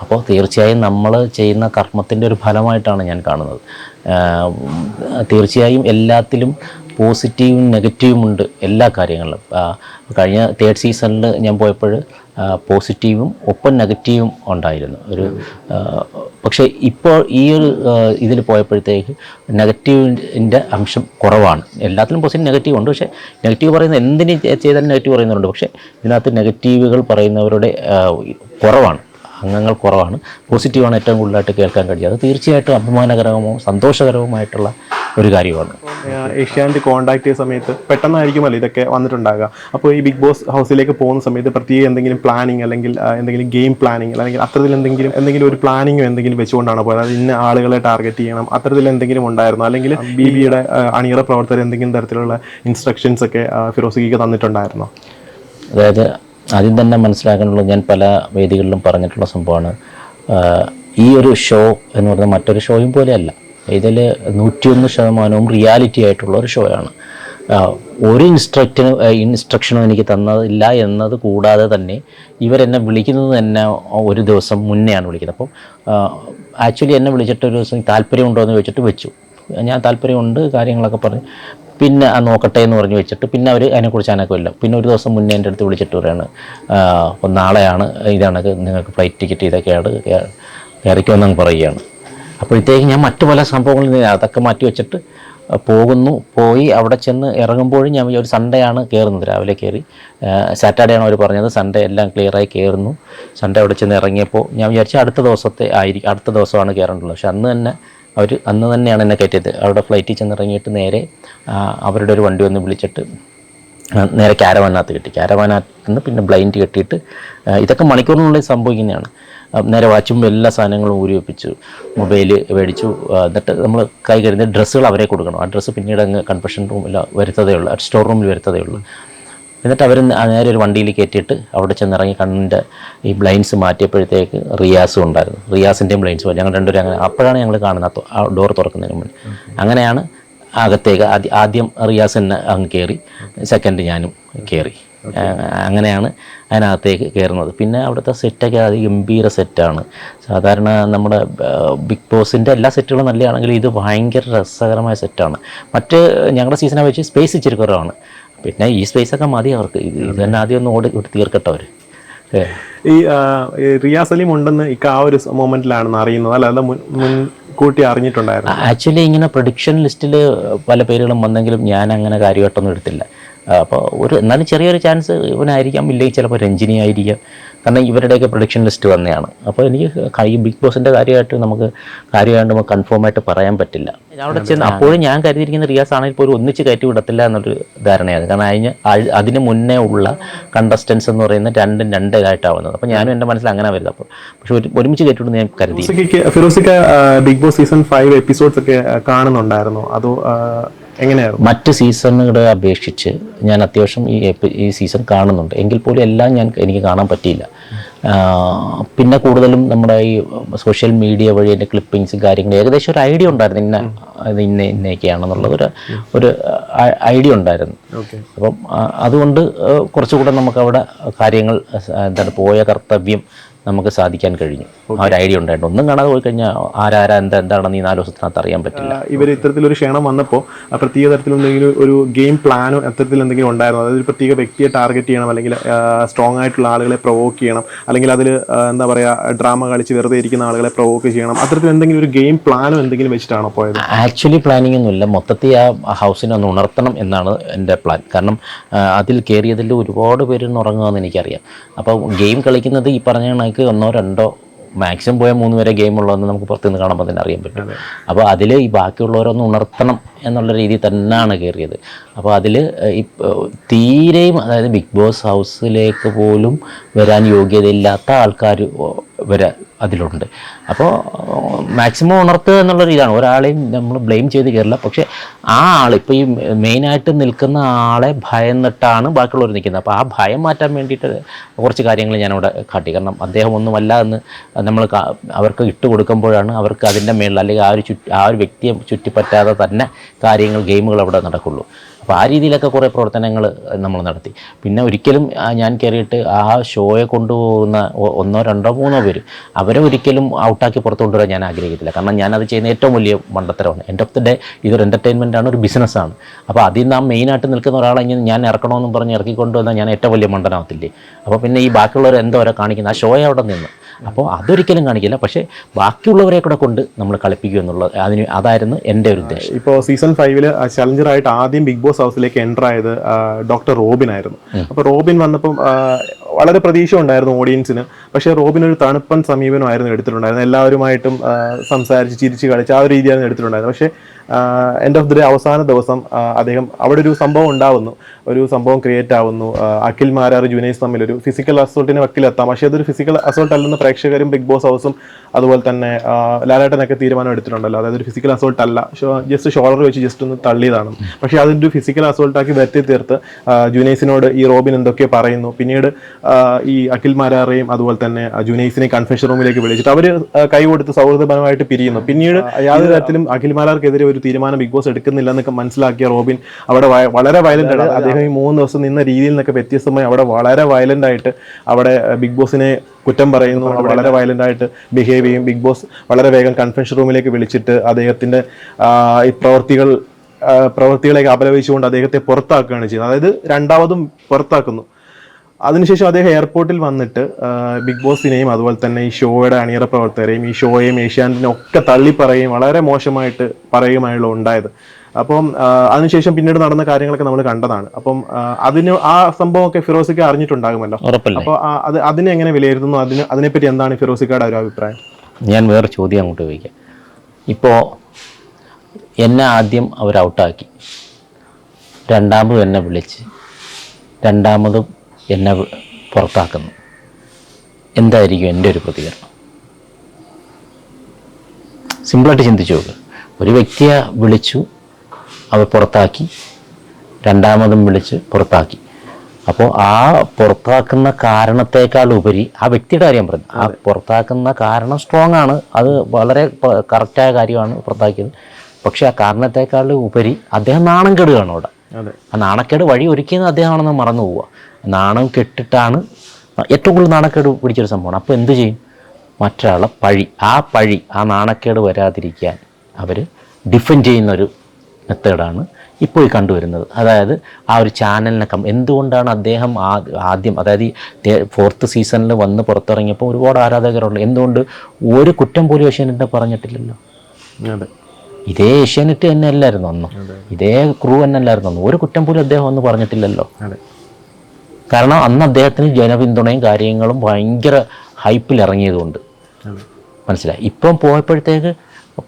അപ്പോൾ തീർച്ചയായും നമ്മൾ ചെയ്യുന്ന കർമ്മത്തിൻ്റെ ഒരു ഫലമായിട്ടാണ് ഞാൻ കാണുന്നത്. തീർച്ചയായും എല്ലാത്തിലും പോസിറ്റീവും നെഗറ്റീവും ഉണ്ട്, എല്ലാ കാര്യങ്ങളിലും. കഴിഞ്ഞ 3rd സീസണിൽ ഞാൻ പോയപ്പോൾ പോസിറ്റീവും ഒപ്പം നെഗറ്റീവും ഉണ്ടായിരുന്നു. പക്ഷേ ഇപ്പോൾ ഈ ഒരു ഇതിൽ പോയപ്പോഴത്തേക്ക് നെഗറ്റീവിൻ്റെ അംശം കുറവാണ്. എല്ലാത്തിലും പോസിറ്റീവ് നെഗറ്റീവ് ഉണ്ട്. പക്ഷേ നെഗറ്റീവ് പറയുന്നത് എന്തിന് ചെയ്താലും നെഗറ്റീവ് പറയുന്നവരുണ്ട്. പക്ഷേ ഇതിനകത്ത് നെഗറ്റീവുകൾ പറയുന്നവരുടെ കുറവാണ്, അംഗങ്ങൾ കുറവാണ്. പോസിറ്റീവാണ് ഏറ്റവും കൂടുതലായിട്ട് കേൾക്കാൻ കഴിയുക. അത് തീർച്ചയായിട്ടും അഭിമാനകരമോ സന്തോഷകരവുമായിട്ടുള്ള ഒരു കാര്യമാണ്. ഏഷ്യാനെറ്റ് കോൺടാക്ട് ചെയ്ത സമയത്ത് പെട്ടെന്നായിരിക്കുമല്ലോ ഇതൊക്കെ വന്നിട്ടുണ്ടാകുക. അപ്പോൾ ഈ ബിഗ് ബോസ് ഹൗസിലേക്ക് പോകുന്ന സമയത്ത് പ്രത്യേക എന്തെങ്കിലും പ്ലാനിങ് അല്ലെങ്കിൽ എന്തെങ്കിലും ഗെയിം പ്ലാനിങ് അല്ലെങ്കിൽ അത്തരത്തിൽ എന്തെങ്കിലും ഒരു പ്ലാനിങ്ങോ എന്തെങ്കിലും വെച്ചുകൊണ്ടാണ് പോയത്? അത് ഇന്ന ആളുകളെ ടാർഗറ്റ് ചെയ്യണം, അത്തരത്തിൽ എന്തെങ്കിലും ഉണ്ടായിരുന്നു? അല്ലെങ്കിൽ ബിബിയുടെ അണിയറ പ്രവർത്തകർ എന്തെങ്കിലും തരത്തിലുള്ള ഇൻസ്ട്രക്ഷൻസ് ഒക്കെ ഫിറോസിക്ക് തന്നിട്ടുണ്ടായിരുന്നോ? അതായത് ആദ്യം തന്നെ മനസ്സിലാക്കാനുള്ളത്, ഞാൻ പല വേദികളിലും പറഞ്ഞിട്ടുള്ള സംഭവമാണ്, ഈ ഒരു ഷോ എന്ന് പറയുന്നത് മറ്റൊരു ഷോയും പോലെയല്ല. ഇതിൽ 101% റിയാലിറ്റി ആയിട്ടുള്ള ഒരു ഷോയാണ്. ഒരു ഇൻസ്ട്രക്ഷനും എനിക്ക് തന്നതില്ല എന്നത് കൂടാതെ തന്നെ ഇവരെന്നെ വിളിക്കുന്നത് തന്നെ ഒരു ദിവസം മുന്നെയാണ് വിളിക്കുന്നത്. അപ്പം ആക്ച്വലി എന്നെ വിളിച്ചിട്ട് ഒരു ദിവസം താല്പര്യമുണ്ടോ എന്ന് ചോദിച്ചിട്ട് വെച്ചു. ഞാൻ താല്പര്യമുണ്ട് കാര്യങ്ങളൊക്കെ പറഞ്ഞ് പിന്നെ നോക്കട്ടെ എന്ന് പറഞ്ഞ് വെച്ചിട്ട് പിന്നെ അവർ അതിനെക്കുറിച്ച് അനക്കമില്ല. പിന്നെ ഒരു ദിവസം മുന്നേ എൻ്റെ അടുത്ത് വിളിച്ചിട്ട് പറയാണ്, അപ്പം നാളെയാണ് ഇതാണ് നിങ്ങൾക്ക് ഫ്ലൈറ്റ് ടിക്കറ്റ് ഇതൊക്കെയാണ് കയറിക്കുമെന്നങ്ങ് പറയുകയാണ്. അപ്പോഴത്തേക്ക് ഞാൻ മറ്റു പല സംഭവങ്ങളിൽ അതൊക്കെ മാറ്റി വെച്ചിട്ട് പോയി അവിടെ ചെന്ന് ഇറങ്ങുമ്പോഴും ഞാൻ ഒരു സൺഡേ ആണ് കയറുന്നത്, രാവിലെ കയറി. സാറ്റർഡേ ആണ് അവർ പറഞ്ഞത്, സൺഡേ എല്ലാം ക്ലിയറായി കയറുന്നു. സൺഡേ അവിടെ ചെന്ന് ഇറങ്ങിയപ്പോൾ ഞാൻ വിചാരിച്ചു അടുത്ത ദിവസമാണ് കയറേണ്ടത്. പക്ഷെ അന്ന് തന്നെയാണ് എന്നെ കയറ്റിയത്. അവിടെ ഫ്ലൈറ്റിൽ ചെന്നിറങ്ങിയിട്ട് നേരെ അവരുടെ ഒരു വണ്ടി വന്ന് വിളിച്ചിട്ട് നേരെ ക്യാരവാനകത്ത് കെട്ടി. ക്യാരവാനകത്ത് നിന്ന് പിന്നെ ബ്ലൈൻഡ് കെട്ടിയിട്ട്, ഇതൊക്കെ മണിക്കൂറിനുള്ളിൽ സംഭവിക്കുന്നതാണ്. നേരെ വാച്ചും എല്ലാ സാധനങ്ങളും ഊരി വെപ്പിച്ചു, മൊബൈല് മേടിച്ചു. എന്നിട്ട് നമ്മൾ കൈ കരുതി ഡ്രസ്സുകൾ അവരെ കൊടുക്കണം. ആ ഡ്രസ്സ് പിന്നീട് അങ്ങ് കൺഫെഷൻ റൂമിൽ വരുത്തതേ ഉള്ളൂ, സ്റ്റോർ റൂമിൽ വരുത്തതേ ഉള്ളൂ. എന്നിട്ട് അവർ നേരെ ഒരു വണ്ടിയിൽ കയറ്റിയിട്ട് അവിടെ ചെന്നിറങ്ങി കണ്ണിൻ്റെ ഈ ബ്ലൈൻഡ്സ് മാറ്റിയപ്പോഴത്തേക്ക് റിയാസും ഉണ്ടായിരുന്നു. റിയാസിൻ്റെയും ബ്ലൈൻഡ്സ് ഞങ്ങൾ രണ്ടുപേരും അങ്ങനെ അപ്പോഴാണ് ഞങ്ങൾ കാണുന്നത്, ആ ഡോർ തുറക്കുന്നതിന് മുന്നേ. അങ്ങനെയാണ് അകത്തേക്ക് ആദ്യം റിയാസ് തന്നെ അങ്ങ് കയറി, സെക്കൻഡ് ഞാനും കയറി. അങ്ങനെയാണ് അതിനകത്തേക്ക് കയറുന്നത്. പിന്നെ അവിടുത്തെ സെറ്റൊക്കെ ഗംഭീര സെറ്റാണ്. സാധാരണ നമ്മുടെ ബിഗ് ബോസിൻ്റെ എല്ലാ സെറ്റുകളും നല്ലതാണെങ്കിലും ഇത് ഭയങ്കര രസകരമായ സെറ്റാണ്. മറ്റ് ഞങ്ങളുടെ സീസണെ വെച്ച് സ്പേസ് ഇച്ചിരി കുറവാണ്. പിന്നെ ഈ സ്പേസൊക്കെ മതി അവർക്ക്, ഇത് തന്നെ ആദ്യം ഒന്ന് ഓടി തീർക്കട്ടെ അവർ. ഈ റിയാസ് സലീം ഉണ്ടെന്ന് ആ ഒരു മൊമെന്റിലാണെന്ന് അറിയുന്നത്, അല്ലാതെ മുൻകൂട്ടി അറിഞ്ഞിട്ടുണ്ടായിരുന്നു? ആക്ച്വലി ഇങ്ങനെ പ്രൊഡിക്ഷൻ ലിസ്റ്റിൽ പല പേരുകളും വന്നെങ്കിലും ഞാൻ അങ്ങനെ കാര്യമായിട്ടൊന്നും എടുത്തില്ല. അപ്പോൾ എന്നാലും ചെറിയൊരു ചാൻസ് ഇവനായിരിക്കാം, ഇല്ലെങ്കിൽ ചിലപ്പോൾ രഞ്ജിനി ആയിരിക്കാം. കാരണം ഇവരുടെയൊക്കെ പ്രൊഡിക്ഷൻ ലിസ്റ്റ് വന്നതാണ്. അപ്പോൾ എനിക്ക് ഈ ബിഗ് ബോസിൻ്റെ കാര്യമായിട്ട് നമുക്ക് നമുക്ക് കൺഫേം ആയിട്ട് പറയാൻ പറ്റില്ല. അവിടെ ചെന്ന് അപ്പോഴും ഞാൻ കരുതിയിരിക്കുന്ന റിയാസ് ആണെങ്കിൽ പോലും ഒന്നിച്ച് കയറ്റി വിടത്തില്ല എന്നൊരു ധാരണയാണ്. കാരണം അതിന് മുന്നേ ഉള്ള കണ്ടസ്റ്റൻസ് എന്ന് പറയുന്നത് രണ്ട് ഇതായിട്ടാവുന്നത്. അപ്പോൾ ഞാനും എൻ്റെ മനസ്സിൽ അങ്ങനെ വരുന്നത്. അപ്പോൾ പക്ഷെ ഒരുമിച്ച് കയറ്റിവിടുന്ന ഞാൻ കരുതി. ഫിറോസിക്ക ബിഗ് ബോസ് സീസൺ 5 എപ്പിസോഡ്സ് ഒക്കെ കാണുന്നുണ്ടായിരുന്നു? അതോ എങ്ങനെയായിരുന്നു? മറ്റ് സീസണുകളെ അപേക്ഷിച്ച് ഞാൻ അത്യാവശ്യം ഈ സീസൺ കാണുന്നുണ്ട്. എങ്കിൽ പോലും എല്ലാം എനിക്ക് കാണാൻ പറ്റിയില്ല. പിന്നെ കൂടുതലും നമ്മുടെ ഈ സോഷ്യൽ മീഡിയ വഴി എൻ്റെ ക്ലിപ്പിങ്സ് കാര്യങ്ങൾ ഏകദേശം ഒരു ഐഡിയ ഉണ്ടായിരുന്നു, ഇന്നൊക്കെയാണെന്നുള്ളത് ഒരു ഐഡിയ ഉണ്ടായിരുന്നു. അപ്പം അതുകൊണ്ട് കുറച്ചുകൂടെ നമുക്കവിടെ കാര്യങ്ങൾ പോയ കർത്തവ്യം നമുക്ക് സാധിക്കാൻ കഴിഞ്ഞു. ആ ഒരു ഐഡിയ ഉണ്ടായിട്ട് ഒന്നും കാണാതെ പോയി കഴിഞ്ഞാൽ എന്താണെന്ന് ഈ 4 ദിവസത്തിനകത്ത് അറിയാൻ പറ്റില്ല. ഇവർ ഇത്തരത്തിലൊരു ക്ഷണം വന്നപ്പോൾ പ്രത്യേക തരത്തിലെന്തെങ്കിലും ഒരു ഗെയിം പ്ലാനോ അത്തരത്തിൽ എന്തെങ്കിലും ഉണ്ടായിരുന്നു? അതായത് ഒരു പ്രത്യേക വ്യക്തിയെ ടാർഗറ്റ് ചെയ്യണം, അല്ലെങ്കിൽ സ്ട്രോങ് ആയിട്ടുള്ള ആളുകളെ പ്രൊവോക്ക് ചെയ്യണം, അല്ലെങ്കിൽ അതിൽ എന്താ പറയുക ഡ്രാമ കളിച്ച് വെറുതെ ഇരിക്കുന്ന ആളുകളെ പ്രൊവോക്ക് ചെയ്യണം, അത്തരത്തിൽ എന്തെങ്കിലും ഒരു ഗെയിം പ്ലാനോ എന്തെങ്കിലും വെച്ചിട്ടാണോ പോയത്? ആക്ച്വലി പ്ലാനിങ് ഒന്നുമില്ല. മൊത്തത്തിൽ ആ ഹൗസിനെ ഒന്ന് ഉണർത്തണം എന്നാണ് എൻ്റെ പ്ലാൻ. കാരണം അതിൽ കയറിയതിൽ ഒരുപാട് പേര് ഉറങ്ങുമെന്ന് എനിക്കറിയാം. അപ്പോൾ ഗെയിം കളിക്കുന്നത് ഈ പറഞ്ഞ കണക്ക് 1 2 മാക്സിമം പോയാൽ 3 വരെ ഗെയിം ഉള്ളതെന്ന് നമുക്ക് പുറത്തുനിന്ന് കാണുമ്പോൾ തന്നെ അറിയാൻ പറ്റും. അപ്പോൾ അതിൽ ഈ ബാക്കിയുള്ളവരൊന്ന് ഉണർത്തണം എന്നുള്ള രീതിയിൽ തന്നെയാണ് കയറിയത്. അപ്പോൾ അതിൽ തീരെയും, അതായത് ബിഗ് ബോസ് ഹൗസിലേക്ക് പോലും വരാൻ യോഗ്യതയില്ലാത്ത ആൾക്കാർ അതിലുണ്ട്. അപ്പോൾ മാക്സിമം ഉണർത്തുക എന്നുള്ള രീതിയാണ്. ഒരാളെയും നമ്മൾ ബ്ലെയിം ചെയ്ത് കയറില്ല. പക്ഷേ ആ ആൾ ഇപ്പോൾ ഈ മെയിനായിട്ട് നിൽക്കുന്ന ആളെ ഭയന്നിട്ടാണ് ബാക്കിയുള്ളവർ നിൽക്കുന്നത്. അപ്പോൾ ആ ഭയം മാറ്റാൻ വേണ്ടിയിട്ട് കുറച്ച് കാര്യങ്ങൾ ഞാനവിടെ കാട്ടി. കാരണം അദ്ദേഹം ഒന്നുമല്ല എന്ന് നമ്മൾ അവർക്ക് ഇട്ട് കൊടുക്കുമ്പോഴാണ് അവർക്ക് അതിൻ്റെ മേളിൽ, അല്ലെങ്കിൽ ആ ഒരു വ്യക്തിയെ ചുറ്റിപ്പറ്റാതെ തന്നെ ഗെയിമുകൾ അവിടെ നടക്കുള്ളൂ. അപ്പോൾ ആ രീതിയിലൊക്കെ കുറേ പ്രവർത്തനങ്ങൾ നമ്മൾ നടത്തി. പിന്നെ ഒരിക്കലും ഞാൻ കയറിയിട്ട് ആ ഷോയെ കൊണ്ടുപോകുന്ന 1 2 3 പേര് അവരെ ഒരിക്കലും ഔട്ടാക്കി പുറത്തു കൊണ്ടുവരാൻ ഞാൻ ആഗ്രഹിക്കത്തില്ല. കാരണം ഞാനത് ചെയ്യുന്ന ഏറ്റവും വലിയ മണ്ടത്തരമാണ്. എൻഡ് ഓഫ് ദി ഡേ ഇതൊരു എൻ്റർടൈൻമെൻറ്റാണ്, ഒരു ബിസിനസ്സാണ്. അപ്പോൾ അതിൽ നാം മെയിനായിട്ട് നിൽക്കുന്ന ഒരാളെ ഞാൻ ഇറക്കണമെന്നും പറഞ്ഞ് ഇറക്കിക്കൊണ്ടുവന്നാൽ ഞാൻ ഏറ്റവും വലിയ മണ്ടനാവത്തില്ലേ? അപ്പോൾ പിന്നെ ഈ ബാക്കിയുള്ളവർ എന്തോ കാണിക്കുന്നത്, ആ ഷോയെ അവിടെ നിന്ന്. അപ്പോൾ അതൊരിക്കലും കാണിക്കില്ല. പക്ഷേ ബാക്കിയുള്ളവരെ കൂടെ കൊണ്ട് നമ്മൾ കളിപ്പിക്കുക എന്നുള്ളത് അതായിരുന്നു എൻ്റെ ഒരു ഉദ്ദേശം. ഇപ്പോൾ സീസൺ 5 ചലഞ്ചറായിട്ട് ആദ്യം ബിഗ് ബോസ് ഹൗസിലേക്ക് എൻ്റർ ആയത് ഡോക്ടർ റോബിൻ ആയിരുന്നു. അപ്പോൾ റോബിൻ വന്നപ്പം വളരെ പ്രതീക്ഷ ഉണ്ടായിരുന്നു ഓഡിയൻസിന്. പക്ഷേ റോബിൻ ഒരു തണുപ്പൻ സമീപനമായിരുന്നു എടുത്തിട്ടുണ്ടായിരുന്നത്. എല്ലാവരുമായിട്ടും സംസാരിച്ച് ചിരിച്ച് കളിച്ച് ആ ഒരു രീതിയായിരുന്നു എടുത്തിട്ടുണ്ടായിരുന്നത്. പക്ഷേ എൻഡ് ഓഫ് ദി ഡേ അവസാന ദിവസം അദ്ദേഹം അവിടെ ഒരു സംഭവം ഉണ്ടാവുന്നു, ഒരു സംഭവം ക്രിയേറ്റ് ആവുന്നു. അഖിൽ മാരാർ ജുനൈസ് തമ്മിൽ ഒരു ഫിസിക്കൽ അസോൾട്ടിന് വക്കിലെത്താം. പക്ഷേ അതൊരു ഫിസിക്കൽ അസോൾട്ട് അല്ലെന്ന് പ്രേക്ഷകരും ബിഗ് ബോസ് ഹൗസും അതുപോലെ തന്നെ ലാലേട്ടനൊക്കെ തീരുമാനം എടുത്തിട്ടുണ്ടല്ലോ. അതായത് ഒരു ഫിസിക്കൽ അസോൾട്ട് അല്ല, ജസ്റ്റ് ഷോൾഡർ വെച്ച് ജസ്റ്റ് ഒന്ന് തള്ളിയതാണ്. പക്ഷേ അതിൻ്റെ ഒരു ഫിസിക്കൽ അസോൾട്ടാക്കി വരുത്തി തീർത്ത് ജുനൈസിനോട് ഈ റോബിൻ എന്തൊക്കെ പറയുന്നു. പിന്നീട് ഈ അഖിൽ മാരാറേയും അതുപോലെ തന്നെ ജുനൈസിനെ കൺഫെഷൻ റൂമിലേക്ക് വിളിച്ചിട്ട് അവർ കൈ കൊടുത്ത് സൗഹൃദപരമായിട്ട് പിരിയുന്നു. പിന്നീട് യാതൊരു തരത്തിലും അഖിൽ മാരാർക്കെതിരെ ഒരു തീരുമാനം ബിഗ് ബോസ് എടുക്കുന്നില്ല എന്നൊക്കെ മനസ്സിലാക്കിയ റോബിൻ അവിടെ വളരെ വയലന്റ് ആണ്. അദ്ദേഹം ഈ 3 ദിവസം നിന്ന രീതിയിൽ നിന്നൊക്കെ വ്യത്യസ്തമായി അവിടെ വളരെ വയലന്റ് ആയിട്ട് അവിടെ ബിഗ് ബോസിനെ കുറ്റം പറയുന്നു, വളരെ വയലന്റ് ആയിട്ട് ബിഹേവ് ചെയ്യും. ബിഗ് ബോസ് വളരെ വേഗം കൺഫെഷൻ റൂമിലേക്ക് വിളിച്ചിട്ട് അദ്ദേഹത്തിന്റെ ഈ പ്രവൃത്തികളെ അപലപിച്ചുകൊണ്ട് അദ്ദേഹത്തെ പുറത്താക്കുകയാണ് ചെയ്യുന്നത്. അതായത് രണ്ടാമതും പുറത്താക്കുന്നു. അതിനുശേഷം അദ്ദേഹം എയർപോർട്ടിൽ വന്നിട്ട് ബിഗ് ബോസിനെയും അതുപോലെ തന്നെ ഈ ഷോയുടെ അണിയറ പ്രവർത്തകരെയും ഈ ഷോയെയും ഏഷ്യാനെറ്റിനെ ഒക്കെ തള്ളി പറയുകയും വളരെ മോശമായിട്ട് പറയുകയുമായുള്ള ഉണ്ടായത്. അപ്പം അതിനുശേഷം പിന്നീട് നടന്ന കാര്യങ്ങളൊക്കെ നമ്മൾ കണ്ടതാണ്. അപ്പം ആ സംഭവമൊക്കെ ഫിറോസിക്ക അറിഞ്ഞിട്ടുണ്ടാകുമല്ലോ. അപ്പോൾ അതിനെ എങ്ങനെ വിലയിരുത്തുന്നു? അതിനെപ്പറ്റി എന്താണ് ഫിറോസിക്കയുടെ ഒരു അഭിപ്രായം? ഞാൻ വേറെ ചോദ്യം അങ്ങോട്ട് ചോദിക്കാം. ഇപ്പോൾ എന്നെ ആദ്യം അവർ ഔട്ടാക്കി, രണ്ടാമതും എന്നെ വിളിച്ച്, രണ്ടാമതും എന്നെ പുറത്താക്കുന്നു. എന്തായിരിക്കും എൻ്റെ ഒരു പ്രതികരണം? സിമ്പിളായിട്ട് ചിന്തിച്ചു നോക്ക്. ഒരു വ്യക്തിയെ വിളിച്ചു, അവർ പുറത്താക്കി, രണ്ടാമതും വിളിച്ച് പുറത്താക്കി. അപ്പോൾ ആ പുറത്താക്കുന്ന കാരണത്തേക്കാൾ ഉപരി ആ വ്യക്തിയുടെ കാര്യം പറഞ്ഞു. ആ പുറത്താക്കുന്ന കാരണം സ്ട്രോങ് ആണ്, അത് വളരെ കറക്റ്റായ കാര്യമാണ് പുറത്താക്കിയത്. പക്ഷെ ആ കാരണത്തേക്കാൾ ഉപരി അദ്ദേഹം നാണം കെടുകയാണ് അവിടെ. ആ നാണക്കേട് വഴി ഒരുക്കിയത് അദ്ദേഹമാണെന്ന് മറന്നു പോവുക. നാണം കെട്ടിട്ടാണ് ഏറ്റവും കൂടുതൽ നാണക്കേട് പിടിച്ചൊരു സംഭവമാണ്. അപ്പോൾ എന്ത് ചെയ്യും? മറ്റൊരാളെ പഴി, ആ നാണക്കേട് വരാതിരിക്കാൻ അവർ ഡിഫെൻഡ് ചെയ്യുന്നൊരു മെത്തേഡാണ് ഇപ്പോൾ ഈ കണ്ടുവരുന്നത്. അതായത് ആ ഒരു ചാനലിനെ എന്തുകൊണ്ടാണ് അദ്ദേഹം ആദ്യം, അതായത് ഈ 4th സീസണിൽ വന്ന് പുറത്തിറങ്ങിയപ്പോൾ ഒരുപാട് ആരാധകരുണ്ട്, എന്തുകൊണ്ട് ഒരു കുറ്റം പോലും ഏഷ്യാനെറ്റിനെ പറഞ്ഞിട്ടില്ലല്ലോ? ഇതേ ഏഷ്യാനെറ്റ് തന്നെ അല്ലായിരുന്നു അന്ന്, ഇതേ ക്രൂ തന്നെ അല്ലായിരുന്നു അന്ന്, ഒരു കുറ്റം പോലും അദ്ദേഹം ഒന്നും പറഞ്ഞിട്ടില്ലല്ലോ. കാരണം അന്ന് അദ്ദേഹത്തിന് ജനപിന്തുണയും കാര്യങ്ങളും ഭയങ്കര ഹൈപ്പിൽ ഇറങ്ങിയതുകൊണ്ട്. മനസ്സിലായി? ഇപ്പം പോയപ്പോഴത്തേക്ക്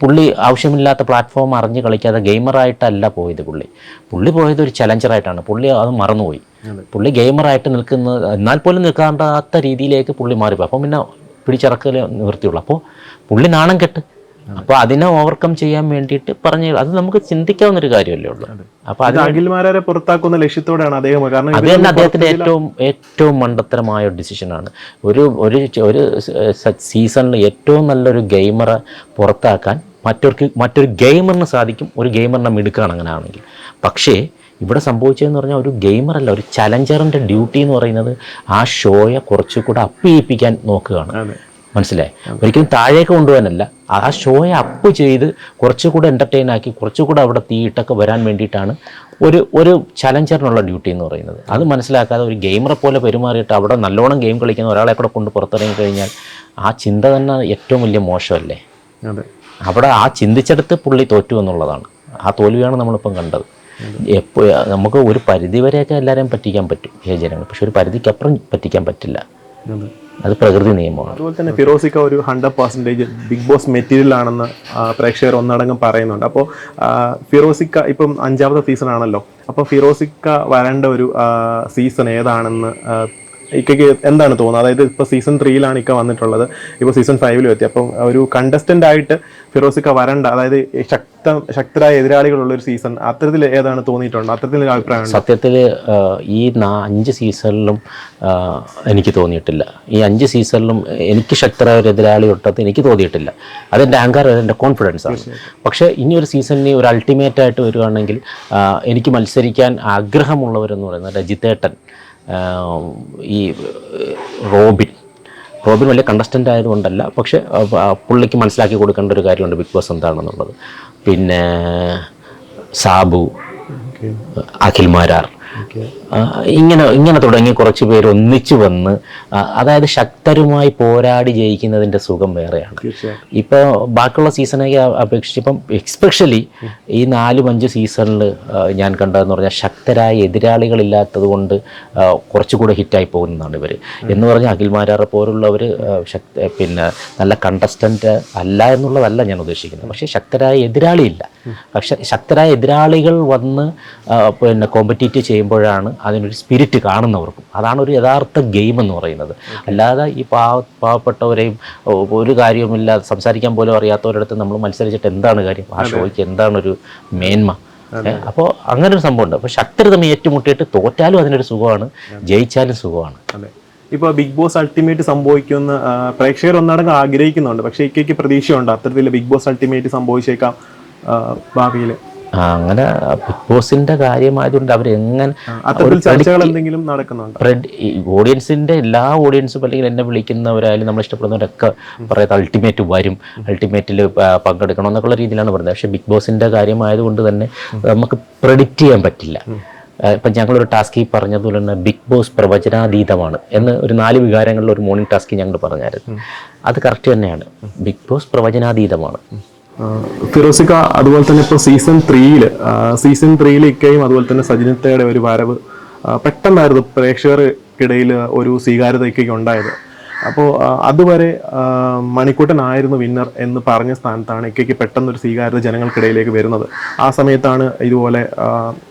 പുള്ളി ആവശ്യമില്ലാത്ത പ്ലാറ്റ്ഫോം അറിഞ്ഞ് കളിക്കാതെ ഗെയിമറായിട്ടല്ല പോയത്. പുള്ളി പോയത് ഒരു ചലഞ്ചറായിട്ടാണ്. പുള്ളി അത് മറന്നുപോയി. പുള്ളി ഗെയിമറായിട്ട് നിൽക്കുന്നത്, എന്നാൽ പോലും നിൽക്കാണ്ടാത്ത രീതിയിലേക്ക് പുള്ളി മാറിപ്പോയി. അപ്പം പിന്നെ പിടിച്ചിറക്കൽ നിവൃത്തിയുള്ളൂ. അപ്പോൾ പുള്ളി നാണം കെട്ട്. അപ്പോൾ അതിനെ ഓവർകം ചെയ്യാൻ വേണ്ടിയിട്ട് പറഞ്ഞു. അത് നമുക്ക് ചിന്തിക്കാവുന്ന ഒരു കാര്യമല്ലേ ഉള്ളൂ. അപ്പോൾ അത് അഖിൽമാരെ പുറത്താക്കുന്ന ലക്ഷ്യത്തോടെയാണ് അദ്ദേഹം. കാരണം അത് തന്നെ അദ്ദേഹത്തിൻ്റെ ഏറ്റവും മണ്ടത്തരമായ ഒരു ഡിസിഷനാണ്. ഒരു സീസണിൽ ഏറ്റവും നല്ലൊരു ഗെയിമറെ പുറത്താക്കാൻ മറ്റൊരു ഗെയിമറിന് സാധിക്കും. ഒരു ഗെയിമറിനെ മിടുക്കാണ് അങ്ങനെ ആണെങ്കിൽ. പക്ഷേ ഇവിടെ സംഭവിച്ചതെന്ന് പറഞ്ഞാൽ ഒരു ഗെയിമറല്ല, ഒരു ചലഞ്ചറിൻ്റെ ഡ്യൂട്ടി എന്ന് പറയുന്നത് ആ ഷോയെ കുറച്ചുകൂടെ അപ്പ് ചെയ്യിപ്പിക്കാൻ നോക്കുകയാണ്. മനസ്സിലായി? ഒരിക്കലും താഴേക്ക് കൊണ്ടുപോകാനല്ല, ആ ഷോയെ അപ്പ് ചെയ്ത് കുറച്ചുകൂടെ എൻ്റർടൈൻ ആക്കി കുറച്ചുകൂടെ അവിടെ തീയിട്ടൊക്കെ വരാൻ വേണ്ടിയിട്ടാണ് ഒരു ചലഞ്ചറിനുള്ള ഡ്യൂട്ടി എന്ന് പറയുന്നത്. അത് മനസ്സിലാക്കാതെ ഒരു ഗെയിമറെ പോലെ പെരുമാറിയിട്ട് അവിടെ നല്ലോണം ഗെയിം കളിക്കുന്ന ഒരാളെ കൂടെ കൊണ്ട് പുറത്തിറങ്ങി കഴിഞ്ഞാൽ ആ ചിന്ത തന്നെ ഏറ്റവും വലിയ മോശമല്ലേ? അവിടെ ആ ചിന്തിച്ചെടുത്ത് പുള്ളി തോറ്റു എന്നുള്ളതാണ്. ആ തോൽവിയാണ് നമ്മളിപ്പം കണ്ടത്. നമുക്ക് ഒരു പരിധി വരെയൊക്കെ എല്ലാവരെയും പറ്റിക്കാൻ പറ്റും ജനങ്ങൾ, പക്ഷെ ഒരു പരിധിക്കപ്പുറം പറ്റിക്കാൻ പറ്റില്ല. അത് പ്രകൃതി നിയമമാണ്. അതുപോലെ തന്നെ ഫിറോസിക്ക ഒരു 100% ബിഗ് ബോസ് മെറ്റീരിയൽ ആണെന്ന് പ്രേക്ഷകർ ഒന്നടങ്കം പറയുന്നുണ്ട്. അപ്പോൾ ഫിറോസിക്ക ഇപ്പം 5ാമത്തെ സീസൺ ആണല്ലോ. അപ്പോൾ ഫിറോസിക്ക വരേണ്ട ഒരു സീസൺ ഏതാണെന്ന് ഇക്കയ്ക്ക് എന്താണ് തോന്നുന്നത്? അതായത് ഇപ്പോൾ സീസൺ 3ലാണ് ഇക്ക വന്നിട്ടുള്ളത്, ഇപ്പോൾ സീസൺ 5ലും എത്തി. അപ്പം ഒരു കണ്ടസ്റ്റൻ്റ് ആയിട്ട് ഫിറോസിക്ക വരണ്ട, അതായത് ശക്തരായ എതിരാളികളുള്ള ഒരു സീസൺ, അത്തരത്തിൽ ഏതാണ് തോന്നിയിട്ടുണ്ട്? അത്തരത്തിൽ അഭിപ്രായം? സത്യത്തിൽ ഈ 5 സീസണിലും എനിക്ക് തോന്നിയിട്ടില്ല. ഈ 5 സീസണിലും എനിക്ക് ശക്തരായ ഒരു എതിരാളി ഒട്ടത്ത് എനിക്ക് തോന്നിയിട്ടില്ല. അതെൻ്റെ അഹങ്കാരം, എൻ്റെ കോൺഫിഡൻസാണ്. പക്ഷേ ഇനി ഒരു സീസണിന് ഒരു അൾട്ടിമേറ്റായിട്ട് വരുവാണെങ്കിൽ എനിക്ക് മത്സരിക്കാൻ ആഗ്രഹമുള്ളവരെന്ന് പറയുന്നത് രജിത്തേട്ടൻ, ഈ റോബിൻ വലിയ കണ്ടസ്റ്റൻ്റ് ആയതുകൊണ്ടല്ല, പക്ഷേ പുള്ളിക്ക് മനസ്സിലാക്കി കൊടുക്കേണ്ട ഒരു കാര്യമുണ്ട് ബിഗ് ബോസ് എന്താണെന്നുള്ളത്. പിന്നെ സാബു, അഖിൽമാരാർ, ഇങ്ങനെ തുടങ്ങി കുറച്ച് പേര് ഒന്നിച്ചു വന്ന്, അതായത് ശക്തരുമായി പോരാടി ജയിക്കുന്നതിൻ്റെ സുഖം വേറെയാണ്. ഇപ്പോൾ ബാക്കിയുള്ള സീസണൊക്കെ അപേക്ഷിച്ച് ഇപ്പം എക്സ്പെഷ്യലി ഈ 4-5 സീസണിൽ ഞാൻ കണ്ടതെന്ന് പറഞ്ഞാൽ ശക്തരായ എതിരാളികളില്ലാത്തത് കൊണ്ട് കുറച്ചുകൂടെ ഹിറ്റായി പോകുന്നതാണ് ഇവർ. എന്ന് പറഞ്ഞാൽ അഖിൽമാരാറെ പോലുള്ളവർ പിന്നെ നല്ല കണ്ടസ്റ്റൻ്റ് അല്ല എന്നുള്ളതല്ല ഞാൻ ഉദ്ദേശിക്കുന്നത്. പക്ഷേ ശക്തരായ എതിരാളിയില്ല. പക്ഷെ ശക്തരായ എതിരാളികൾ വന്ന് പിന്നെ കോമ്പറ്റീറ്റ് ചെയ്യുമ്പോഴാണ് അതിനൊരു സ്പിരിറ്റ് കാണുന്നവർക്കും. അതാണ് ഒരു യഥാർത്ഥ ഗെയിം എന്ന് പറയുന്നത്. അല്ലാതെ ഈ പാവപ്പെട്ടവരെയും ഒരു കാര്യവുമില്ലാതെ സംസാരിക്കാൻ പോലും അറിയാത്തവരുടെ അടുത്ത് നമ്മൾ മത്സരിച്ചിട്ട് എന്താണ് കാര്യം? ആ ഷോയ്ക്ക് എന്താണ് ഒരു മേന്മ? അപ്പോൾ അങ്ങനെ ഒരു സംഭവമുണ്ട്. അപ്പോൾ ശക്തർ തമ്മിൽ ഏറ്റുമുട്ടിയിട്ട് തോറ്റാലും അതിനൊരു സുഖമാണ്, ജയിച്ചാലും സുഖമാണ്. ഇപ്പോൾ ബിഗ് ബോസ് അൾട്ടിമേറ്റ് സംഭവിക്കുമെന്ന് പ്രേക്ഷകർ ഒന്നടങ്കം ആഗ്രഹിക്കുന്നുണ്ട്. പക്ഷേ ഇക്കയ്ക്ക് പ്രതീക്ഷയുണ്ട് അത്തരത്തിൽ ബിഗ് ബോസ് അൾട്ടിമേറ്റ് സംഭവിച്ചേക്കാം ഭാവിയിൽ? അങ്ങനെ ബിഗ് ബോസിന്റെ കാര്യമായതുകൊണ്ട് അവരെങ്ങനെ എന്തെങ്കിലും നടക്കുന്നുണ്ട്? ഓഡിയൻസിന്റെ എല്ലാ ഓഡിയൻസും അല്ലെങ്കിൽ എന്നെ വിളിക്കുന്നവരായാലും നമ്മൾ ഇഷ്ടപ്പെടുന്നവരൊക്കെ പറയുന്നത് അൾട്ടിമേറ്റ് വരും, അൾട്ടിമേറ്റിൽ പങ്കെടുക്കണം എന്നൊക്കെയുള്ള രീതിയിലാണ് പറയുന്നത്. പക്ഷേ ബിഗ് ബോസിന്റെ കാര്യമായതുകൊണ്ട് തന്നെ നമുക്ക് പ്രെഡിക്റ്റ് ചെയ്യാൻ പറ്റില്ല. ഇപ്പം ഞങ്ങളൊരു ടാസ്ക് ഈ പറഞ്ഞതുപോലെ തന്നെ ബിഗ് ബോസ് പ്രവചനാതീതമാണ് എന്ന് ഒരു 4 വികാരങ്ങളിൽ ഒരു മോർണിംഗ് ടാസ്ക് ഞങ്ങൾ പറഞ്ഞായിരുന്നു. അത് കറക്റ്റ് തന്നെയാണ്. Big boss പ്രവചനാതീതമാണ്. ഫിറോസിക്ക അതുപോലെ തന്നെ ഇപ്പോൾ സീസൺ 3 ഇക്കയും അതുപോലെ തന്നെ സജിനിത്തയുടെ ഒരു വരവ് പെട്ടെന്നായിരുന്നു പ്രേക്ഷകർക്കിടയിൽ ഒരു സ്വീകാര്യത ഇക്കയ്ക്ക് ഉണ്ടായത്. അപ്പോൾ അതുവരെ മണിക്കൂട്ടനായിരുന്നു വിന്നർ എന്ന് പറഞ്ഞ സ്ഥാനത്താണ് ഇക്കയ്ക്ക് പെട്ടെന്നൊരു സ്വീകാര്യത ജനങ്ങൾക്കിടയിലേക്ക് വരുന്നത്. ആ സമയത്താണ് ഇതുപോലെ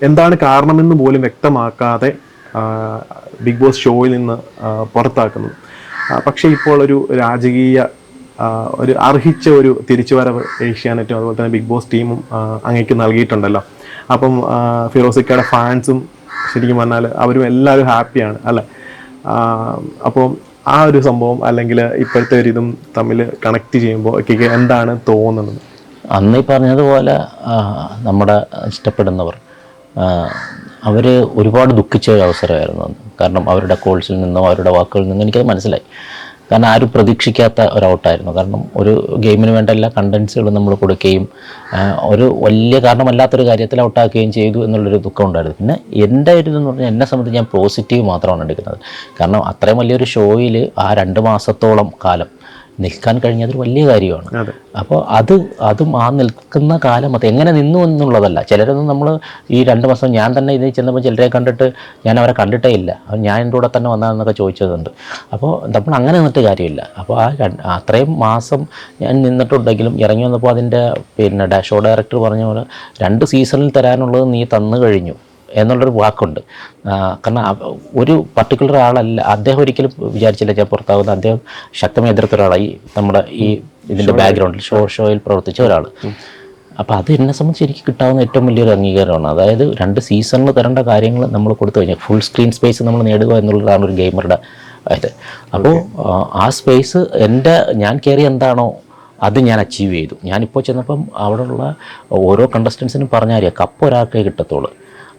എന്താണ് കാരണമെന്ന് പോലും വ്യക്തമാക്കാതെ ബിഗ് ബോസ് ഷോയിൽ നിന്ന് പുറത്താക്കുന്നത്. പക്ഷേ ഇപ്പോൾ ഒരു രാജകീയ ഒരു അർഹിച്ച ഒരു തിരിച്ചുവരവ് ഏഷ്യാനെറ്റും അതുപോലെ തന്നെ ബിഗ് ബോസ് ടീമും അങ്ങേക്ക് നൽകിയിട്ടുണ്ടല്ലോ. അപ്പം ഫിറോസിക്കയുടെ ഫാൻസും ശരിക്കും പറഞ്ഞാൽ അവരും എല്ലാവരും ഹാപ്പിയാണ് അല്ലേ? അപ്പോൾ ആ ഒരു സംഭവം അല്ലെങ്കിൽ ഇപ്പോഴത്തെ ഒരു ഇതും തമ്മിൽ കണക്ട് ചെയ്യുമ്പോൾ ഒക്കെ എന്താണ് തോന്നുന്നത്? അന്ന് ഈ പറഞ്ഞതുപോലെ നമ്മുടെ ഇഷ്ടപ്പെടുന്നവർ അവർ ഒരുപാട് ദുഃഖിച്ച ഒരു അവസരമായിരുന്നു അന്ന്. കാരണം അവരുടെ കോൾസിൽ നിന്നോ അവരുടെ വാക്കുകളിൽ നിന്നോ എനിക്കത് മനസ്സിലായി. കാരണം ആരും പ്രതീക്ഷിക്കാത്ത ഒരു ഔട്ടായിരുന്നു. കാരണം ഒരു ഗെയിമിന് വേണ്ട എല്ലാ കണ്ടൻസുകളും നമ്മൾ കൊടുക്കുകയും ഒരു വലിയ കാരണമല്ലാത്തൊരു കാര്യത്തിൽ ഔട്ടാക്കുകയും ചെയ്തു എന്നുള്ളൊരു ദുഃഖം ഉണ്ടായിരുന്നു. പിന്നെ എൻ്റെ ഒരു ഇതെന്ന് പറഞ്ഞാൽ എന്നെ സംബന്ധിച്ച് ഞാൻ പോസിറ്റീവ് മാത്രമാണ് എടുക്കുന്നത്. കാരണം അത്രയും വലിയൊരു ഷോയിൽ ആ 2 മാസത്തോളം കാലം നിൽക്കാൻ കഴിഞ്ഞതൊരു വലിയ കാര്യമാണ്. അപ്പോൾ അതും ആ നിൽക്കുന്ന കാലം അത് എങ്ങനെ നിന്നു എന്നുള്ളതല്ല. ചിലരൊന്നും നമ്മൾ ഈ 2 മാസം ഞാൻ തന്നെ ഇതിൽ ചെന്നപ്പോൾ ചിലരെ കണ്ടിട്ട് ഞാൻ അവരെ കണ്ടിട്ടേ ഇല്ല, ഞാൻ എൻ്റെ കൂടെ തന്നെ വന്നതെന്നൊക്കെ ചോദിച്ചതുണ്ട്. അപ്പോൾ നമ്മൾ അങ്ങനെ നിന്നിട്ട് കാര്യമില്ല. അപ്പോൾ അത്രയും മാസം ഞാൻ നിന്നിട്ടുണ്ടെങ്കിലും ഇറങ്ങി വന്നപ്പോൾ അതിൻ്റെ ഷോ ഡയറക്ടർ പറഞ്ഞ പോലെ 2 സീസണിൽ തരാനുള്ളത് നീ തന്നു കഴിഞ്ഞു എന്നുള്ളൊരു വാക്കുണ്ട്. കാരണം ഒരു പർട്ടിക്കുലർ ആളല്ല അദ്ദേഹം, ഒരിക്കലും വിചാരിച്ചില്ല ഞാൻ പുറത്താകുന്ന. അദ്ദേഹം ശക്തമായി എതിർത്ത ഒരാളായി നമ്മുടെ ഈ ഇതിൻ്റെ ബാക്ക്ഗ്രൗണ്ടിൽ ഷോയിൽ പ്രവർത്തിച്ച ഒരാൾ. അപ്പോൾ അത് എന്നെ സംബന്ധിച്ച് എനിക്ക് കിട്ടാവുന്ന ഏറ്റവും വലിയൊരു അംഗീകാരമാണ്. അതായത് 2 സീസണിൽ തരേണ്ട കാര്യങ്ങൾ നമ്മൾ കൊടുത്തു കഴിഞ്ഞാൽ ഫുൾ സ്ക്രീൻ സ്പേസ് നമ്മൾ നേടുക എന്നുള്ളതാണ് ഒരു ഗെയിമറുടെ ഇത്. അപ്പോൾ ആ സ്പേസ് ഞാൻ കയറി എന്താണോ അത് ഞാൻ അച്ചീവ് ചെയ്തു. ഞാനിപ്പോൾ ചെന്നപ്പം അവിടെയുള്ള ഓരോ കണ്ടസ്റ്റൻസിനും പറഞ്ഞാൽ കപ്പ് ഒരാൾക്കേ കിട്ടത്തുള്ളൂ.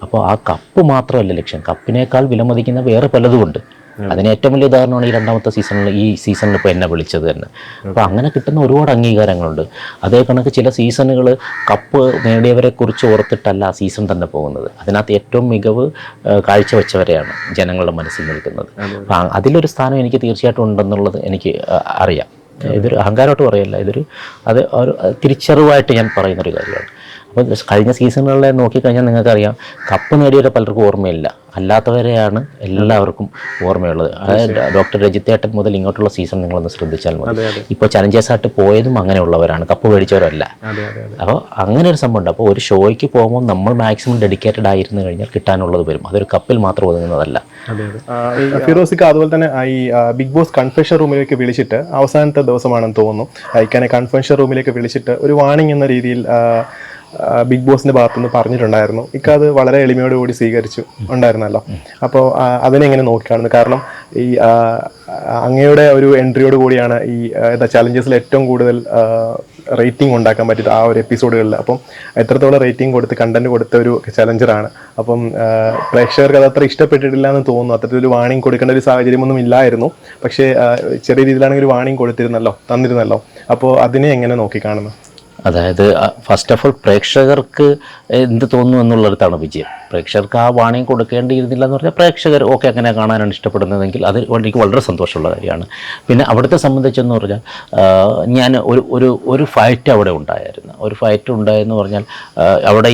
അപ്പോൾ ആ കപ്പ് മാത്രമല്ല ലക്ഷ്യം, കപ്പിനേക്കാൾ വിലമതിക്കുന്ന വേറെ പലതുമുണ്ട്. അതിന് ഏറ്റവും വലിയ ഉദാഹരണമാണ് ഈ 2ാമത്തെ സീസണിൽ ഈ സീസണിൽ ഇപ്പോൾ എന്നെ വിളിച്ചത് തന്നെ. അപ്പോൾ അങ്ങനെ കിട്ടുന്ന ഒരുപാട് അംഗീകാരങ്ങളുണ്ട്. അതേ കണക്ക് ചില സീസണുകൾ കപ്പ് നേടിയവരെ കുറിച്ച് ഓർത്തിട്ടല്ല ആ സീസൺ തന്നെ പോകുന്നത്. അതിനകത്ത് ഏറ്റവും മികവ് കാഴ്ചവെച്ചവരെയാണ് ജനങ്ങളുടെ മനസ്സിൽ നിൽക്കുന്നത്. അപ്പം അതിലൊരു സ്ഥാനം എനിക്ക് തീർച്ചയായിട്ടും ഉണ്ടെന്നുള്ളത് എനിക്ക് അറിയാം. ഇതൊരു അഹങ്കാരമായിട്ട് പറയല്ല, അത് ഒരു തിരിച്ചറിവായിട്ട് ഞാൻ പറയുന്നൊരു കാര്യമാണ്. അപ്പോൾ കഴിഞ്ഞ സീസണുകളിലെ നോക്കിക്കഴിഞ്ഞാൽ നിങ്ങൾക്കറിയാം, കപ്പ് നേടിയവരെ പലർക്കും ഓർമ്മയില്ല, അല്ലാത്തവരെയാണ് എല്ലാവർക്കും ഓർമ്മയുള്ളത്. അതായത് ഡോക്ടർ രജിത്തേട്ടൻ മുതൽ ഇങ്ങോട്ടുള്ള സീസൺ നിങ്ങളൊന്ന് ശ്രദ്ധിച്ചാൽ മതി. ഇപ്പോൾ ചലഞ്ചേഴ്സായിട്ട് പോയതും അങ്ങനെയുള്ളവരാണ്, കപ്പ് മേടിച്ചവരല്ല. അപ്പോൾ അങ്ങനെ ഒരു സംഭവമുണ്ട്. അപ്പോൾ ഒരു ഷോയ്ക്ക് പോകുമ്പോൾ നമ്മൾ മാക്സിമം ഡെഡിക്കേറ്റഡ് ആയിരുന്നു കഴിഞ്ഞാൽ കിട്ടാനുള്ളത് വരും. അതൊരു കപ്പിൽ മാത്രം ഒതുങ്ങുന്നതല്ല. ഫിറോസിക്ക അതുപോലെ തന്നെ ഈ ബിഗ് ബോസ് കൺഫെഷൻ റൂമിലേക്ക് വിളിച്ചിട്ട് അവസാനത്തെ ദിവസമാണെന്ന് തോന്നുന്നു, ഇക്കാനെ കൺഫെഷൻ റൂമിലേക്ക് വിളിച്ചിട്ട് ഒരു വാണിംഗ് എന്ന രീതിയിൽ ബിഗ് ബോസിന്റെ ഭാഗത്തുനിന്ന് പറഞ്ഞിട്ടുണ്ടായിരുന്നു. അത് വളരെ എളിമയോടുകൂടി സ്വീകരിച്ചു ഉണ്ടായിരുന്നല്ലോ. അപ്പോൾ അതിനെങ്ങനെ നോക്കിക്കാണുന്നു? കാരണം ഈ അങ്ങയുടെ ഒരു എൻട്രിയോട് കൂടിയാണ് ഈ ചലഞ്ചസിൽ ഏറ്റവും കൂടുതൽ റേറ്റിംഗ് ഉണ്ടാക്കാൻ പറ്റിയത് ആ ഒരു എപ്പിസോഡുകളിൽ. അപ്പം എത്രത്തോളം റേറ്റിംഗ് കൊടുത്ത് കണ്ടന്റ് കൊടുത്ത ഒരു ചലഞ്ചറാണ്. അപ്പം പ്രേക്ഷകർക്ക് അത് അത്ര ഇഷ്ടപ്പെട്ടിട്ടില്ല എന്ന് തോന്നുന്നു. അത്തരത്തിലൊരു വാണിംഗ് കൊടുക്കേണ്ട ഒരു സാഹചര്യമൊന്നും ഇല്ലായിരുന്നു. പക്ഷേ ചെറിയ രീതിയിലാണെങ്കിൽ ഒരു വാണിംഗ് തന്നിരുന്നല്ലോ. അപ്പോൾ അതിനെ എങ്ങനെ നോക്കിക്കാണുന്നു? അതായത് ഫസ്റ്റ് ഓഫ് ഓൾ പ്രേക്ഷകർക്ക് എന്ത് തോന്നുന്നു എന്നുള്ളിടത്താണ് വിജയം. പ്രേക്ഷകർക്ക് ആ വാണിംഗ് കൊടുക്കേണ്ടിയിരുന്നില്ല എന്ന് പറഞ്ഞാൽ പ്രേക്ഷകർ ഓക്കെ അങ്ങനെ കാണാനാണ് ഇഷ്ടപ്പെടുന്നതെങ്കിൽ അത് എനിക്ക് വളരെ സന്തോഷമുള്ള കാര്യമാണ്. പിന്നെ അവിടുത്തെ സംബന്ധിച്ചെന്ന് പറഞ്ഞാൽ ഞാൻ ഒരു ഫൈറ്റ് അവിടെ ഉണ്ടായിരുന്നു. ഒരു ഫൈറ്റ് ഉണ്ടായെന്ന് പറഞ്ഞാൽ അവിടെ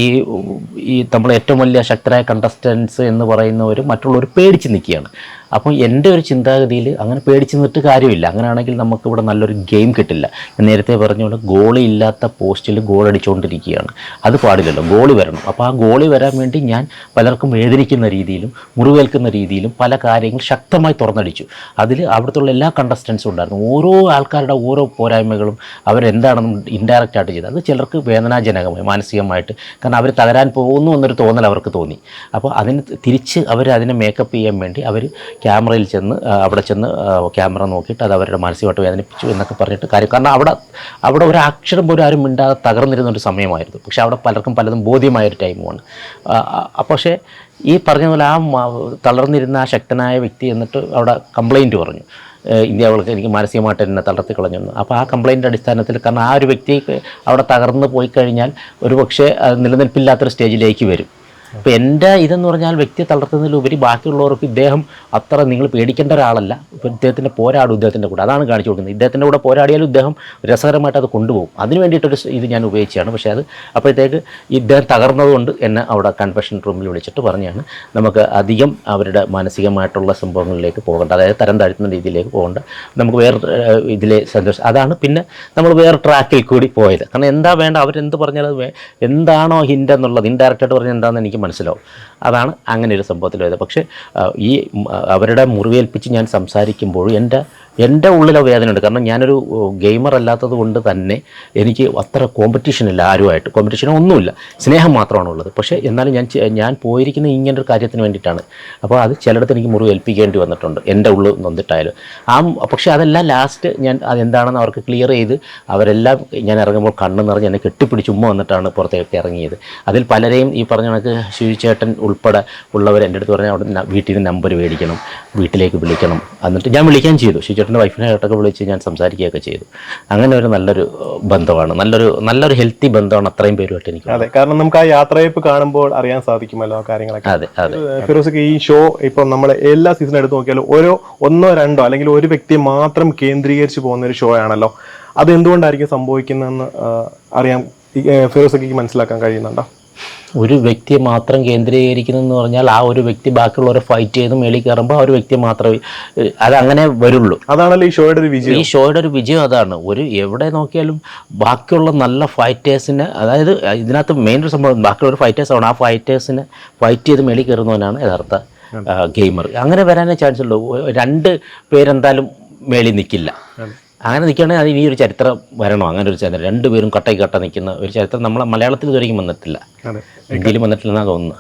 ഈ നമ്മൾ ഏറ്റവും വലിയ ശക്തരായ കണ്ടസ്റ്റൻസ് എന്ന് പറയുന്നവർ മറ്റുള്ളവർ പേടിച്ച് നിൽക്കുകയാണ്. അപ്പോൾ എൻ്റെ ഒരു ചിന്താഗതിയിൽ അങ്ങനെ പേടിച്ച് നിന്നിട്ട് കാര്യമില്ല. അങ്ങനെയാണെങ്കിൽ നമുക്കിവിടെ നല്ലൊരു ഗെയിം കിട്ടില്ല. നേരത്തെ പറഞ്ഞ പോലെ ഗോളി ഇല്ലാത്ത പോസ്റ്റിൽ ഗോൾ അടിച്ചുകൊണ്ടിരിക്കുകയാണ്. അത് പാടില്ലല്ലോ, ഗോളി വരണം. അപ്പോൾ ആ ഗോളി വരാൻ വേണ്ടി ഞാൻ പലർക്കും വേദനിക്കുന്ന രീതിയിലും മുറിവേൽക്കുന്ന രീതിയിലും പല കാര്യങ്ങൾ ശക്തമായി തുറന്നടിച്ചു. അതിൽ അവിടുത്തെ എല്ലാ കണ്ടസ്റ്റൻസും ഉണ്ടായിരുന്നു. ഓരോ ആൾക്കാരുടെ ഓരോ പോരായ്മകളും അവരെന്താണെന്നും ഇൻഡയറക്റ്റായിട്ട് ചെയ്തത്. അത് ചിലർക്ക് വേദനാജനകമായി മാനസികമായിട്ട്, കാരണം അവർ തകരാൻ പോകുന്നു എന്നൊരു തോന്നൽ അവർക്ക് തോന്നി. അപ്പോൾ അതിന് തിരിച്ച് അതിനെ മേക്കപ്പ് ചെയ്യാൻ വേണ്ടി അവർ ക്യാമറയിൽ അവിടെ ചെന്ന് ക്യാമറ നോക്കിയിട്ട് അത് അവരുടെ മാനസികമായിട്ട് വേദനിപ്പിച്ചു എന്നൊക്കെ പറഞ്ഞിട്ട് കാര്യം. കാരണം അവിടെ ഒരു അക്ഷരം പോലും ആരും മിണ്ടാതെ തകർന്നിരുന്നൊരു സമയമായിരുന്നു. പക്ഷേ അവിടെ പലർക്കും പലതും ബോധ്യമായൊരു ടൈമുമാണ്. പക്ഷേ ഈ പറഞ്ഞ പോലെ ആ തളർന്നിരുന്ന ആ ശക്തനായ വ്യക്തി എന്നിട്ട് അവിടെ കംപ്ലയിൻറ്റ് പറഞ്ഞു, ഇന്ത്യ അവൾക്ക് എനിക്ക് മാനസികമായിട്ട് എന്നെ തളർത്തി കളഞ്ഞെന്ന്. അപ്പോൾ ആ കംപ്ലയിൻ്റെ അടിസ്ഥാനത്തിൽ, കാരണം ആ ഒരു വ്യക്തി അവിടെ തകർന്ന് പോയി കഴിഞ്ഞാൽ ഒരു പക്ഷേ നിലനിൽപ്പില്ലാത്തൊരു സ്റ്റേജിലേക്ക് വരും. അപ്പോൾ എൻ്റെ ഇതെന്ന് പറഞ്ഞാൽ വ്യക്തി തളർത്തുന്നതിലുപരി ബാക്കിയുള്ളവർക്ക് ഇദ്ദേഹം അത്ര നിങ്ങൾ പേടിക്കേണ്ട ഒരാളല്ല. ഇപ്പോൾ ഇദ്ദേഹത്തിൻ്റെ പോരാടും ഇദ്ദേഹത്തിൻ്റെ കൂടെ, അതാണ് കാണിച്ചു കൊടുക്കുന്നത്. ഇദ്ദേഹത്തിൻ്റെ കൂടെ പോരാടിയാലും ഇദ്ദേഹം രസകരമായിട്ട് അത് കൊണ്ടുപോകും. അതിന് വേണ്ടിയിട്ടൊരു ഇത് ഞാൻ ഉപയോഗിച്ചാണ്. പക്ഷേ അത് അപ്പോഴത്തേക്ക് ഇദ്ദേഹം തകർന്നതുകൊണ്ട് എന്നെ അവിടെ കൺവെൻഷൻ റൂമിൽ വിളിച്ചിട്ട് പറഞ്ഞാണ് നമുക്ക് അധികം അവരുടെ മാനസികമായിട്ടുള്ള സംഭവങ്ങളിലേക്ക് പോകേണ്ട, അതായത് തരം താഴ്ത്തുന്ന രീതിയിലേക്ക് പോകേണ്ട, നമുക്ക് വേറെ ഇതിലെ സന്തോഷം. അതാണ് പിന്നെ നമ്മൾ വേറെ ട്രാക്കിൽ കൂടി പോയത്. കാരണം എന്താ വേണ്ട, അവരെന്ത് പറഞ്ഞാൽ അത് എന്താണോ ഹിൻ്റ് എന്നുള്ളത് ഇൻഡയറക്റ്റായിട്ട് പറഞ്ഞാൽ എന്താണെന്ന് എനിക്ക് മനസ്സിലാവും. അതാണ് അങ്ങനെ ഒരു സംഭവത്തിൽ വരുന്നത്. പക്ഷേ ഈ അവരുടെ മുറിവേൽപ്പിച്ച് ഞാൻ സംസാരിക്കുമ്പോൾ എൻ്റെ ഉള്ളിലെ വേദനയുണ്ട്. കാരണം ഞാനൊരു ഗെയിമർ അല്ലാത്തത് കൊണ്ട് തന്നെ എനിക്ക് അത്ര കോമ്പറ്റീഷൻ ഇല്ല, ആരുമായിട്ട് കോമ്പറ്റീഷനോ ഒന്നുമില്ല, സ്നേഹം മാത്രമാണ് ഉള്ളത്. പക്ഷേ എന്നാലും ഞാൻ പോയിരിക്കുന്ന ഇങ്ങനൊരു കാര്യത്തിന് വേണ്ടിയിട്ടാണ്. അപ്പോൾ അത് ചിലയിടത്ത് എനിക്ക് മുറിവേൽപ്പിക്കേണ്ടി വന്നിട്ടുണ്ട്, എൻ്റെ ഉള്ളിൽ നൊന്നിട്ടായാലും. പക്ഷേ അതെല്ലാം ലാസ്റ്റ് ഞാൻ അതെന്താണെന്ന് അവർക്ക് ക്ലിയർ ചെയ്ത് അവരെല്ലാം ഞാൻ ഇറങ്ങുമ്പോൾ കണ്ണ് നിറഞ്ഞ് എന്നെ കെട്ടിപ്പിടിച്ച് ഉമ്മ വന്നിട്ടാണ് പുറത്തേക്ക് ഇറങ്ങിയത്. അതിൽ പലരെയും ഈ പറഞ്ഞ കണക്ക് ശുചിച്ചേട്ടൻ ഉൾപ്പെടെ ഉള്ളവർ എൻ്റെ അടുത്ത് പറഞ്ഞാൽ അവിടെ വീട്ടിൽ നിന്ന് നമ്പർ മേടിക്കണം, വീട്ടിലേക്ക് വിളിക്കണം. എന്നിട്ട് ഞാൻ വിളിക്കുകയും ചെയ്തു. ശുചിച്ചേട്ടൻ്റെ വൈഫിനെ ആയിട്ടൊക്കെ വിളിച്ച് ഞാൻ സംസാരിക്കുകയൊക്കെ ചെയ്തു. അങ്ങനെ ഒരു നല്ലൊരു ബന്ധമാണ്, നല്ലൊരു ഹെൽത്തി ബന്ധമാണ് അത്രയും പേരുമായിട്ട് എനിക്ക്. അതെ, കാരണം നമുക്ക് ആ യാത്രയപ്പ് കാണുമ്പോൾ അറിയാൻ സാധിക്കുമല്ലോ ആ കാര്യങ്ങളൊക്കെ. അതെ അതെ. ഫിറോസിക്ക് ഈ ഷോ ഇപ്പം നമ്മൾ എല്ലാ സീസണും എടുത്ത് നോക്കിയാലും ഒന്നോ രണ്ടോ അല്ലെങ്കിൽ ഒരു വ്യക്തിയെ മാത്രം കേന്ദ്രീകരിച്ച് പോകുന്ന ഒരു ഷോ ആണല്ലോ. അത് എന്തുകൊണ്ടായിരിക്കും സംഭവിക്കുന്നതെന്ന് അറിയാൻ ഫിറോസിക്ക് മനസ്സിലാക്കാൻ കഴിയുന്നുണ്ടോ? ഒരു വ്യക്തിയെ മാത്രം കേന്ദ്രീകരിക്കുന്നതെന്ന് പറഞ്ഞാൽ ആ ഒരു വ്യക്തി ബാക്കിയുള്ളവരെ ഫൈറ്റ് ചെയ്ത് മേളിൽ കയറുമ്പോൾ ആ ഒരു വ്യക്തി മാത്രമേ അതങ്ങനെ വരുള്ളൂ. അതാണല്ലോ ഈ ഷോയുടെ ഒരു വിജയം. ഈ ഷോയുടെ ഒരു വിജയം അതാണ്. എവിടെ നോക്കിയാലും ബാക്കിയുള്ള നല്ല ഫൈറ്റേഴ്സിനെ, അതായത് ഇതിനകത്ത് മെയിൻ ഒരു സംഭവം ബാക്കിയുള്ള ഫൈറ്റേഴ്സാണ്, ആ ഫൈറ്റേഴ്സിനെ ഫൈറ്റ് ചെയ്ത് മേളിൽ കയറുന്നവനാണ് യഥാർത്ഥ ഗെയിമർ. അങ്ങനെ വരാനേ ചാൻസ് ഉള്ളൂ. 2 പേരെന്തായാലും മേളിൽ നിൽക്കില്ല. അങ്ങനെ നിൽക്കുകയാണെങ്കിൽ അത് ഇനി ഒരു ചരിത്രം വരണം. അങ്ങനെ ഒരു ചരിത്രം 2 പേരും കട്ട നിൽക്കുന്ന ഒരു ചരിത്രം നമ്മളെ മലയാളത്തിൽ ഇതുവരെയും വന്നിട്ടില്ല, ഇന്ത്യയിലും വന്നിട്ടില്ലെന്നാണ് തോന്നുന്നത്.